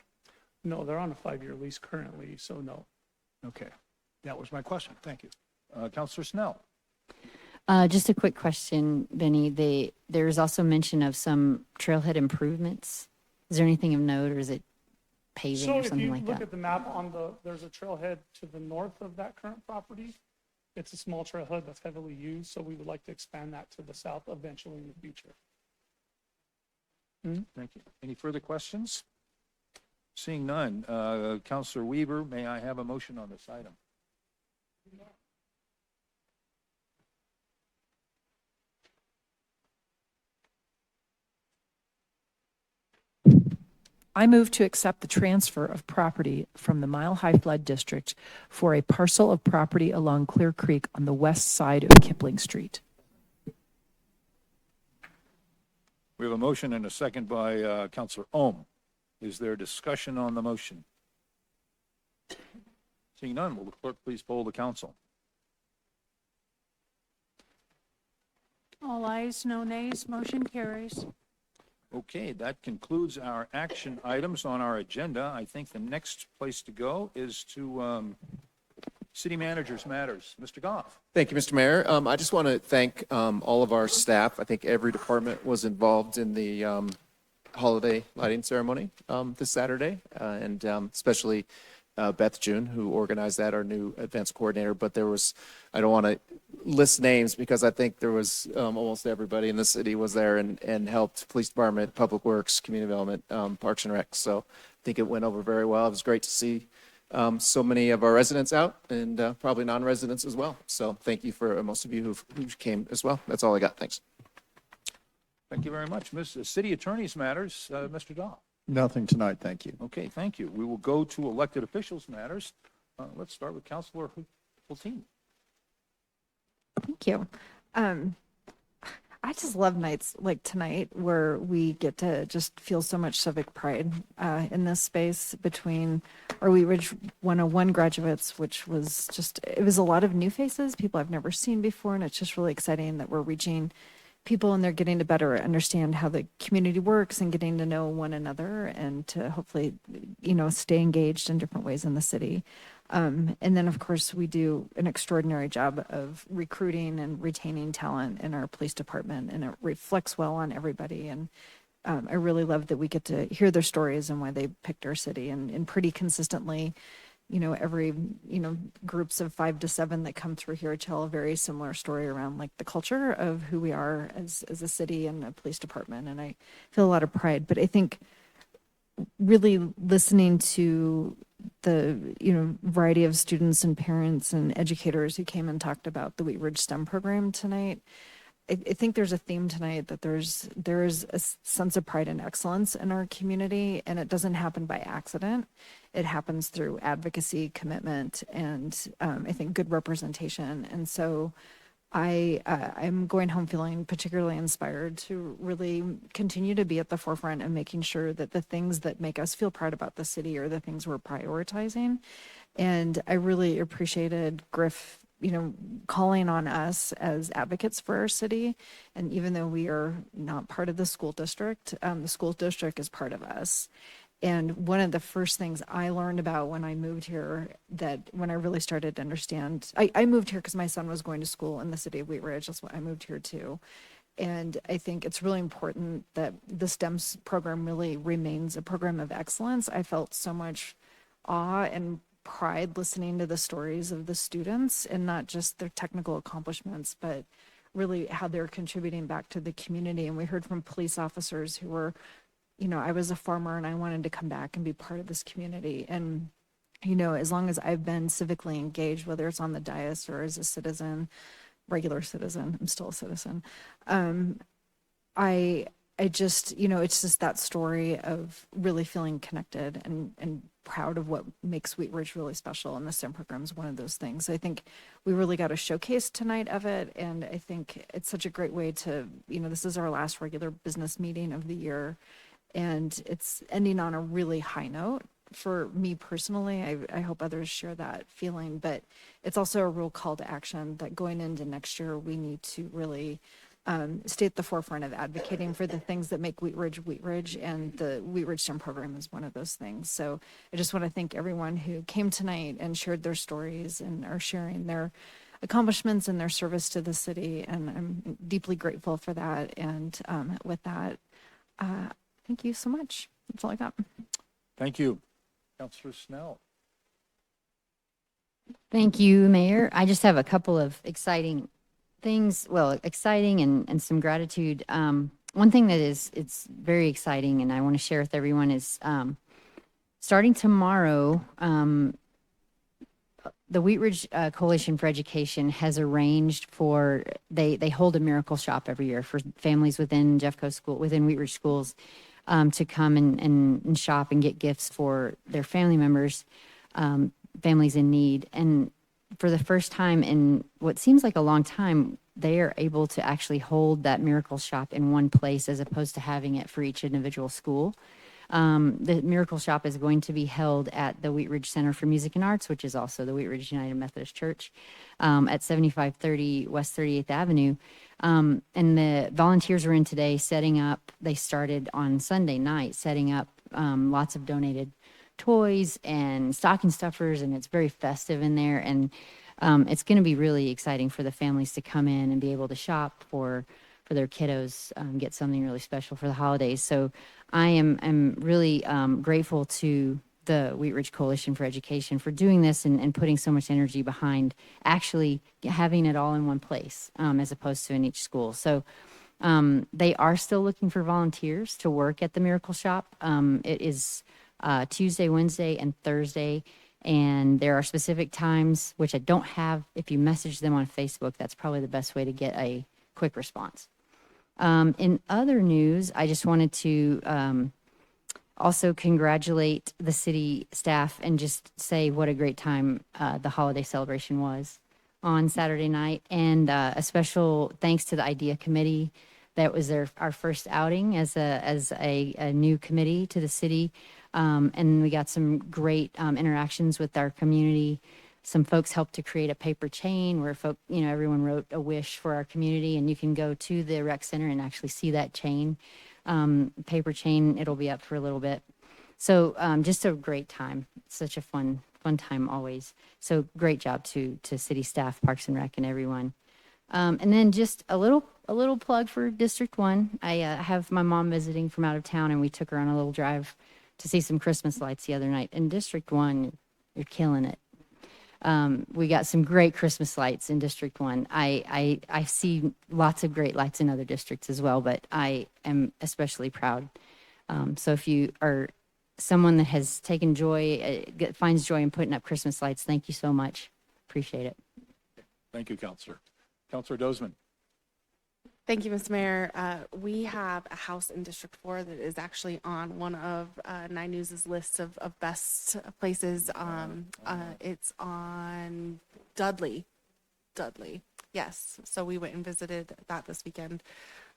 No, they're on a 5-year lease currently, so no. Okay, that was my question. Thank you. Councilor Snell. Just a quick question, Benny. There's also mention of some trailhead improvements. Is there anything of note, or is it paving or something like So if you look that? at the map there's a trailhead to the north of that current property. It's a small trailhead that's heavily used, so we would like to expand that to the south eventually in the future. Thank you. Any further questions? Seeing none, Councilor Weaver, may I have a motion on this item? I move to accept the transfer of property from the Mile High Flood District for a parcel of property along Clear Creek on the west side of Kipling Street. We have a motion and a second by Councilor Ohm. Is there discussion on the motion? Seeing none, will the clerk please poll the council? All ayes, no nays, motion carries. Okay, that concludes our action items on our agenda. I think the next place to go is to City Managers Matters. Mr. Goff. Thank you, Mr. Mayor. I just want to thank all of our staff. I think every department was involved in the holiday lighting ceremony this Saturday, and especially Beth June, who organized that, our new events coordinator. But there was, I don't want to list names because I think there was almost everybody in the city was there and helped. Police Department, Public Works, Community Development, Parks and Rec. So I think it went over very well. It was great to see so many of our residents out and probably non-residents as well. So thank you for most of you who came as well. That's all I got. Thanks. Thank you very much. City Attorney's Matters, Mr. Dahl. Nothing tonight, thank you. Okay, thank you. We will go to Elected Officials Matters. Let's start with Councilor Hulteen. Thank you. I just love nights like tonight where we get to just feel so much civic pride in this space between our Wheat Ridge 101 graduates, which was just, it was a lot of new faces, people I've never seen before, and it's just really exciting that we're reaching people and they're getting to better understand how the community works and getting to know one another and to hopefully, stay engaged in different ways in the city. And then, of course, we do an extraordinary job of recruiting and retaining talent in our police department, and it reflects well on everybody. And I really love that we get to hear their stories and why they picked our city. And pretty consistently, every, groups of 5 to 7 that come through here tell a very similar story around like the culture of who we are as a city and a police department. And I feel a lot of pride, but I think really listening to the variety of students and parents and educators who came and talked about the Wheat Ridge STEM program tonight, I think there's a theme tonight that there is a sense of pride and excellence in our community, and it doesn't happen by accident. It happens through advocacy, commitment, and I think good representation. And so I'm going home feeling particularly inspired to really continue to be at the forefront of making sure that the things that make us feel proud about the city are the things we're prioritizing. And I really appreciated Griff, calling on us as advocates for our city. And even though we are not part of the school district is part of us. And one of the first things I learned about when I moved here, that when I really started to understand, I moved here because my son was going to school in the city of Wheat Ridge. That's why I moved here too. And I think it's really important that the STEM program really remains a program of excellence. I felt so much awe and pride listening to the stories of the students, and not just their technical accomplishments, but really how they're contributing back to the community. And we heard from police officers who were, I was a farmer and I wanted to come back and be part of this community. And, as long as I've been civically engaged, whether it's on the dais or as a citizen, regular citizen, I'm still a citizen. I just, it's just that story of really feeling connected and proud of what makes Wheat Ridge really special. And the STEM program is one of those things. I think we really got a showcase tonight of it. And I think it's such a great way to, this is our last regular business meeting of the year. And it's ending on a really high note for me personally. I hope others share that feeling, but it's also a real call to action that going into next year, we need to really stay at the forefront of advocating for the things that make Wheat Ridge, and the Wheat Ridge STEM program is one of those things. So I just want to thank everyone who came tonight and shared their stories and are sharing their accomplishments and their service to the city. And I'm deeply grateful for that. And with that, thank you so much. That's all I got. Thank you. Councilor Snell. Thank you, Mayor. I just have a couple of exciting things, exciting and some gratitude. One thing that it's very exciting and I want to share with everyone is starting tomorrow, the Wheat Ridge Coalition for Education has arranged for, they hold a miracle shop every year for families within Jeffco School, within Wheat Ridge schools, to come and shop and get gifts for their family members, families in need. And for the first time in what seems like a long time, they are able to actually hold that miracle shop in one place as opposed to having it for each individual school. The Miracle Shop is going to be held at the Wheat Ridge Center for Music and Arts, which is also the Wheat Ridge United Methodist Church, at 7530 West 38th Avenue. And the volunteers were in today setting up, they started on Sunday night, setting up lots of donated toys and stocking stuffers, and it's very festive in there. And it's going to be really exciting for the families to come in and be able to shop for their kiddos, get something really special for the holidays. So I am really grateful to the Wheat Ridge Coalition for Education for doing this and putting so much energy behind actually having it all in one place, as opposed to in each school. So they are still looking for volunteers to work at the Miracle Shop. It is Tuesday, Wednesday, and Thursday. And there are specific times, which I don't have. If you message them on Facebook, that's probably the best way to get a quick response. In other news, I just wanted to also congratulate the city staff and just say what a great time the holiday celebration was on Saturday night. And a special thanks to the IDEA committee. That was our first outing as a new committee to the city. And we got some great interactions with our community. Some folks helped to create a paper chain where everyone wrote a wish for our community, and you can go to the rec center and actually see that chain, paper chain. It'll be up for a little bit. So just a great time. Such a fun time always. So great job to city staff, Parks and Rec, and everyone. And then just a little plug for District 1. I have my mom visiting from out of town, and we took her on a little drive to see some Christmas lights the other night. In District 1, you're killing it. We got some great Christmas lights in District 1. I see lots of great lights in other districts as well, but I am especially proud. So if you are someone that has taken joy, finds joy in putting up Christmas lights, thank you so much. Appreciate it. Thank you, Counselor. Counselor Dozeman. Thank you, Mr. Mayor. We have a house in District 4 that is actually on one of 9 News' lists of best places. It's on Dudley. Yes. So we went and visited that this weekend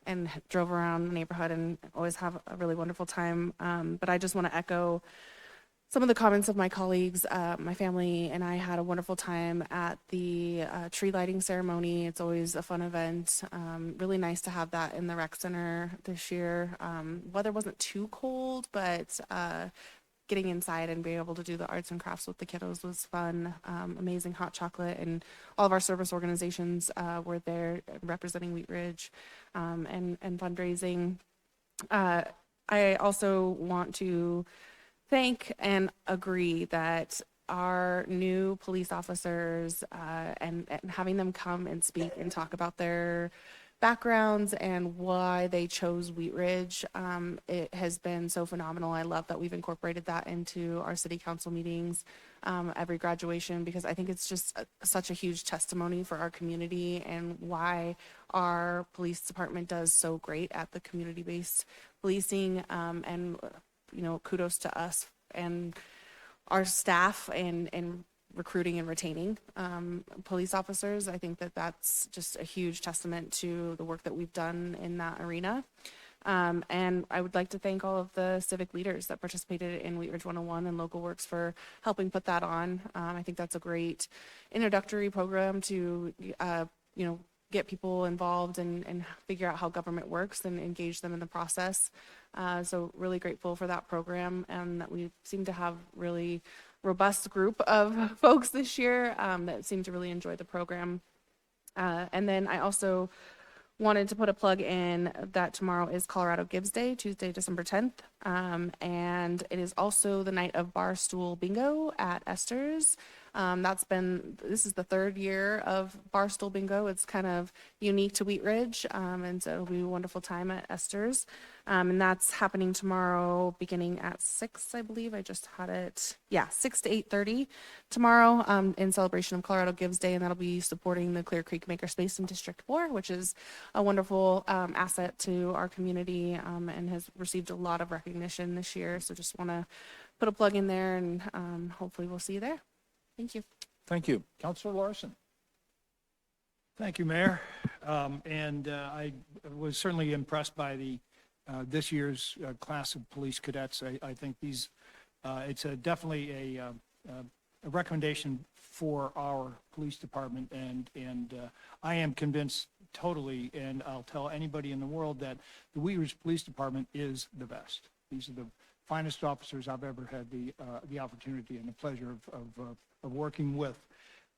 and drove around the neighborhood and always have a really wonderful time. But I just want to echo some of the comments of my colleagues. My family and I had a wonderful time at the tree lighting ceremony. It's always a fun event. Really nice to have that in the rec center this year. Weather wasn't too cold, but getting inside and being able to do the arts and crafts with the kiddos was fun. Amazing hot chocolate, and all of our service organizations were there representing Wheat Ridge and fundraising. I also want to thank and agree that our new police officers and having them come and speak and talk about their backgrounds and why they chose Wheat Ridge, it has been so phenomenal. I love that we've incorporated that into our city council meetings every graduation, because I think it's just such a huge testimony for our community and why our police department does so great at the community-based policing. And kudos to us and our staff and recruiting and retaining police officers. I think that that's just a huge testament to the work that we've done in that arena. And I would like to thank all of the civic leaders that participated in Wheat Ridge 101 and Local Works for helping put that on. I think that's a great introductory program to, get people involved and figure out how government works and engage them in the process. So really grateful for that program, and that we seem to have really robust group of folks this year that seem to really enjoy the program. And then I also wanted to put a plug in that tomorrow is Colorado Gives Day, Tuesday, December 10th. And it is also the night of Barstool Bingo at Esther's. This is the 3rd year of Barstool Bingo. It's kind of unique to Wheat Ridge. And so it'll be a wonderful time at Esther's. And that's happening tomorrow beginning at 6, I believe. I just had it. Yeah, 6 to 8:30 tomorrow in celebration of Colorado Gives Day. And that'll be supporting the Clear Creek Makerspace in District 4, which is a wonderful asset to our community and has received a lot of recognition this year. So just want to put a plug in there, and hopefully we'll see you there. Thank you. Thank you. Counselor Larson. Thank you, Mayor. And I was certainly impressed by the this year's class of police cadets. I think it's definitely a recommendation for our police department, and I am convinced totally, and I'll tell anybody in the world that the Wheat Ridge Police Department is the best. These are the finest officers I've ever had the opportunity and the pleasure of working with.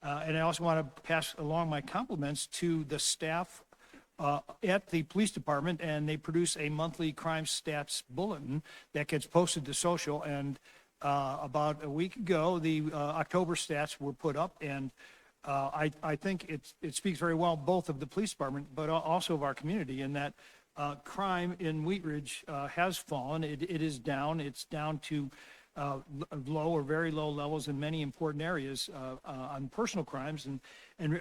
And I also want to pass along my compliments to the staff at the police department, and they produce a monthly crime stats bulletin that gets posted to social. And about a week ago, the October stats were put up, and I think it speaks very well both of the police department, but also of our community, in that crime in Wheat Ridge has fallen. It is down. It's down to low or very low levels in many important areas on personal crimes, and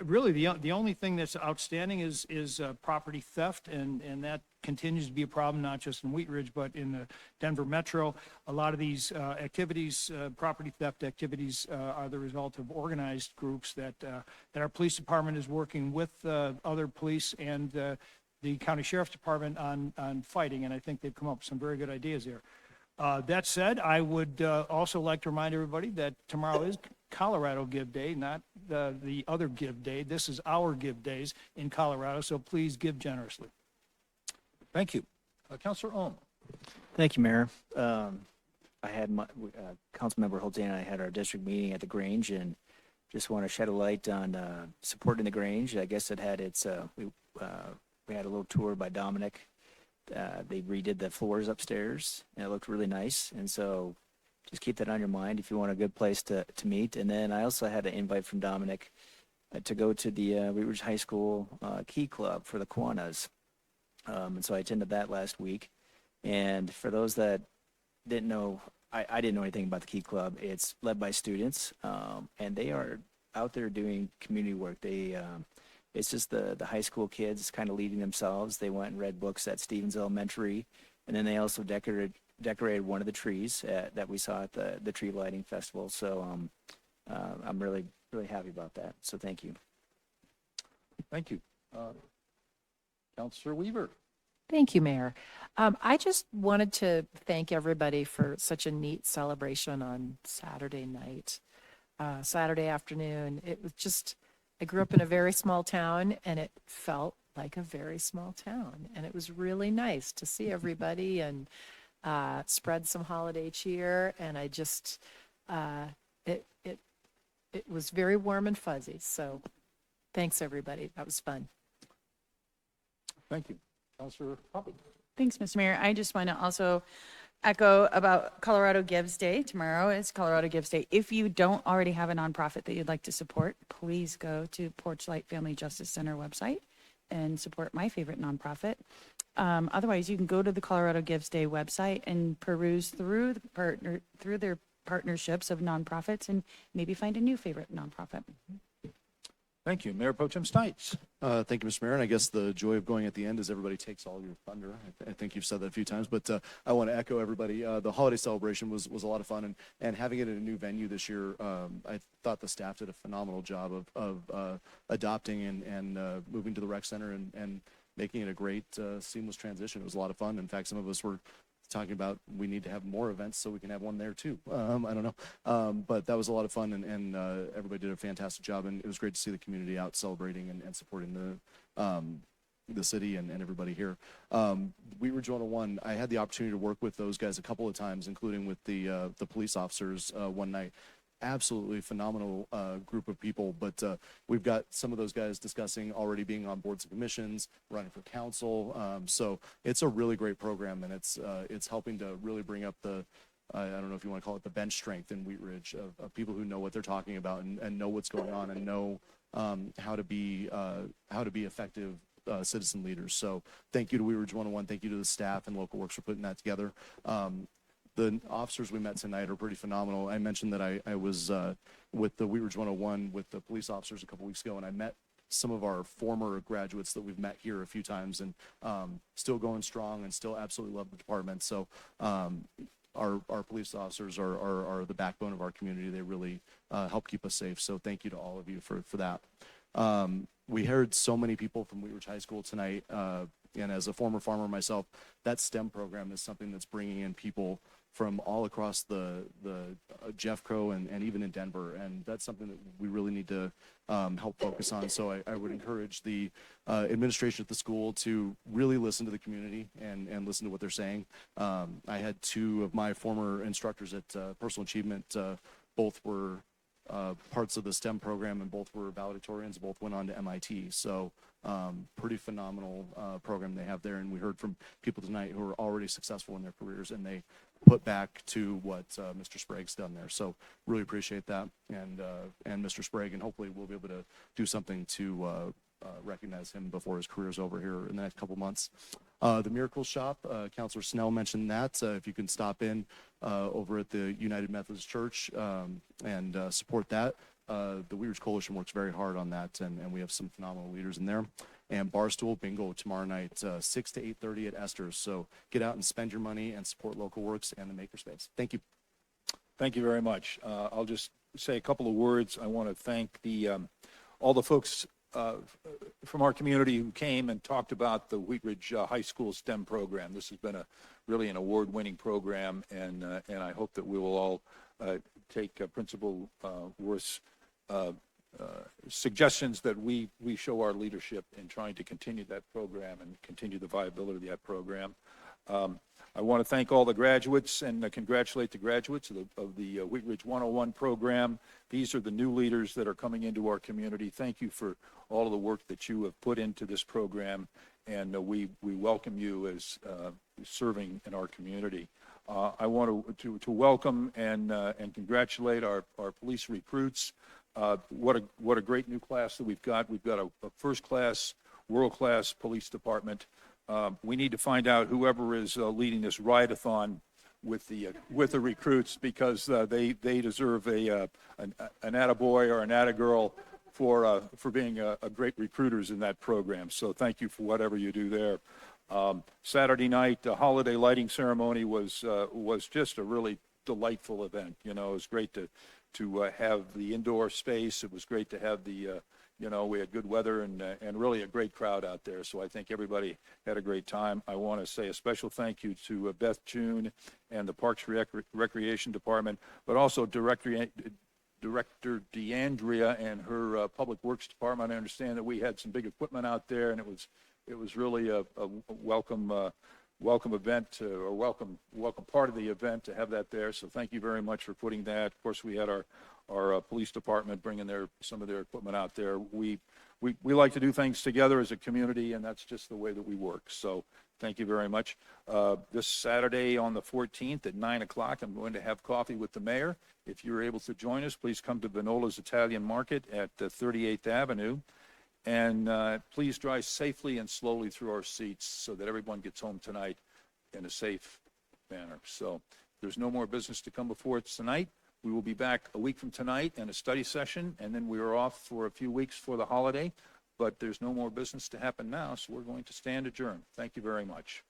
really the only thing that's outstanding is property theft, and that continues to be a problem not just in Wheat Ridge but in the Denver metro. A lot of these activities, property theft activities, are the result of organized groups that our police department is working with other police and the county sheriff's department on fighting, and I think they've come up with some very good ideas there. That said, I would also like to remind everybody that tomorrow is Colorado Give Day, not the other Give Day. This is our Give Days in Colorado, so please give generously. Thank you. Councilor Ohm. Thank you, Mayor. I had Councilmember Holtzane and I had our district meeting at the Grange, and just want to shed a light on supporting the Grange. I guess it had its, we had a little tour by Dominic. They redid the floors upstairs, and it looked really nice. And so just keep that on your mind if you want a good place to meet. And then I also had an invite from Dominic to go to the Wheat Ridge High School Key Club for the Kiwanis. And so I attended that last week. And for those that didn't know, I didn't know anything about the Key Club. It's led by students, and they are out there doing community work. It's just the high school kids kind of leading themselves. They went and read books at Stevens Elementary, and then they also decorated one of the trees that we saw at the tree lighting festival. So I'm really, really happy about that. So thank you. Thank you. Councilor Weaver. Thank you, Mayor. I just wanted to thank everybody for such a neat celebration on Saturday night, Saturday afternoon. It was just, I grew up in a very small town, and it felt like a very small town. And it was really nice to see everybody and spread some holiday cheer. And I just, it was very warm and fuzzy. So thanks, everybody. That was fun. Thank you. Councilor Hoppe. Thanks, Mr. Mayor. I just want to also echo about Colorado Gives Day. Tomorrow is Colorado Gives Day. If you don't already have a nonprofit that you'd like to support, please go to Porchlight Family Justice Center website and support my favorite nonprofit. Otherwise, you can go to the Colorado Gives Day website and peruse through their partnerships of nonprofits and maybe find a new favorite nonprofit. Thank you. Mayor Pro Tem Stites. Thank you, Mr. Mayor. And I guess the joy of going at the end is everybody takes all your thunder. I think you've said that a few times, but I want to echo everybody. The holiday celebration was a lot of fun, and having it in a new venue this year, I thought the staff did a phenomenal job of adopting and moving to the rec center and making it a great seamless transition. It was a lot of fun. In fact, some of us were talking about we need to have more events so we can have one there too. I don't know. But that was a lot of fun, and everybody did a fantastic job, and it was great to see the community out celebrating and supporting the city and everybody here. Wheat Ridge 101, I had the opportunity to work with those guys a couple of times, including with the police officers one night. Absolutely phenomenal group of people, but we've got some of those guys discussing already being on boards and commissions, running for council. So it's a really great program, and it's helping to really bring up the, I don't know if you want to call it the bench strength in Wheat Ridge of people who know what they're talking about and know what's going on and know how to be effective citizen leaders. So thank you to Wheat Ridge 101. Thank you to the staff and Local Works for putting that together. The officers we met tonight are pretty phenomenal. I mentioned that I was with the Wheat Ridge 101 with the police officers a couple weeks ago, and I met some of our former graduates that we've met here a few times, and still going strong and still absolutely love the department. So our police officers are the backbone of our community. They really help keep us safe. So thank you to all of you for that. We heard so many people from Wheat Ridge High School tonight And as a former farmer myself, that STEM program is something that's bringing in people from all across the Jeffco and even in Denver. And that's something that we really need to help focus on. So I would encourage the administration at the school to really listen to the community and listen to what they're saying. I had two of my former instructors at Personal Achievement. Both were parts of the STEM program, and both were valedictorians. Both went on to MIT. So pretty phenomenal program they have there. And we heard from people tonight who are already successful in their careers, and they put back to what Mr. Sprague's done there. So really appreciate that, and Mr. Sprague, and hopefully we'll be able to do something to recognize him before his career is over here in the next couple months. The Miracle Shop, Councilor Snell mentioned that. If you can stop in over at the United Methodist Church and support that. The Wheat Ridge Coalition works very hard on that, and we have some phenomenal leaders in there. And Barstool Bingo tomorrow night, 6 to 8:30 at Esther's. So get out and spend your money and support local works and the Makerspace. Thank you. Thank you very much. I'll just say a couple of words. I want to thank all the folks from our community who came and talked about the Wheat Ridge High School STEM program. This has been really an award-winning program, and I hope that we will all take Principal Worth's suggestions that we show our leadership in trying to continue that program and continue the viability of that program. I want to thank all the graduates and congratulate the graduates of the Wheat Ridge 101 program. These are the new leaders that are coming into our community. Thank you for all of the work that you have put into this program, and we welcome you as serving in our community. I want to welcome and congratulate our police recruits. What a great new class that we've got. We've got a first-class, world-class police department. We need to find out whoever is leading this ride-a-thon with the recruits, because they deserve an attaboy or an attagirl for being a great recruiters in that program. So thank you for whatever you do there. Saturday night, the holiday lighting ceremony was just a really delightful event. You know, it was great to have the indoor space. It was great to have we had good weather and really a great crowd out there. So I think everybody had a great time. I want to say a special thank you to Beth June and the Parks Recreation Department, but also Director DeAndrea and her Public Works Department. I understand that we had some big equipment out there, and it was really a welcome event, or welcome part of the event to have that there. So thank you very much for putting that. Of course, we had our police department bringing some of their equipment out there. We like to do things together as a community, and that's just the way that we work. So thank you very much. This Saturday on the 14th at 9 o'clock, I'm going to have coffee with the mayor. If you're able to join us, please come to Vinola's Italian Market at 38th Avenue. And please drive safely and slowly through our seats so that everyone gets home tonight in a safe manner. So there's no more business to come before us tonight. We will be back a week from tonight in a study session, and then we are off for a few weeks for the holiday. But there's no more business to happen now, so we're going to stand adjourned. Thank you very much.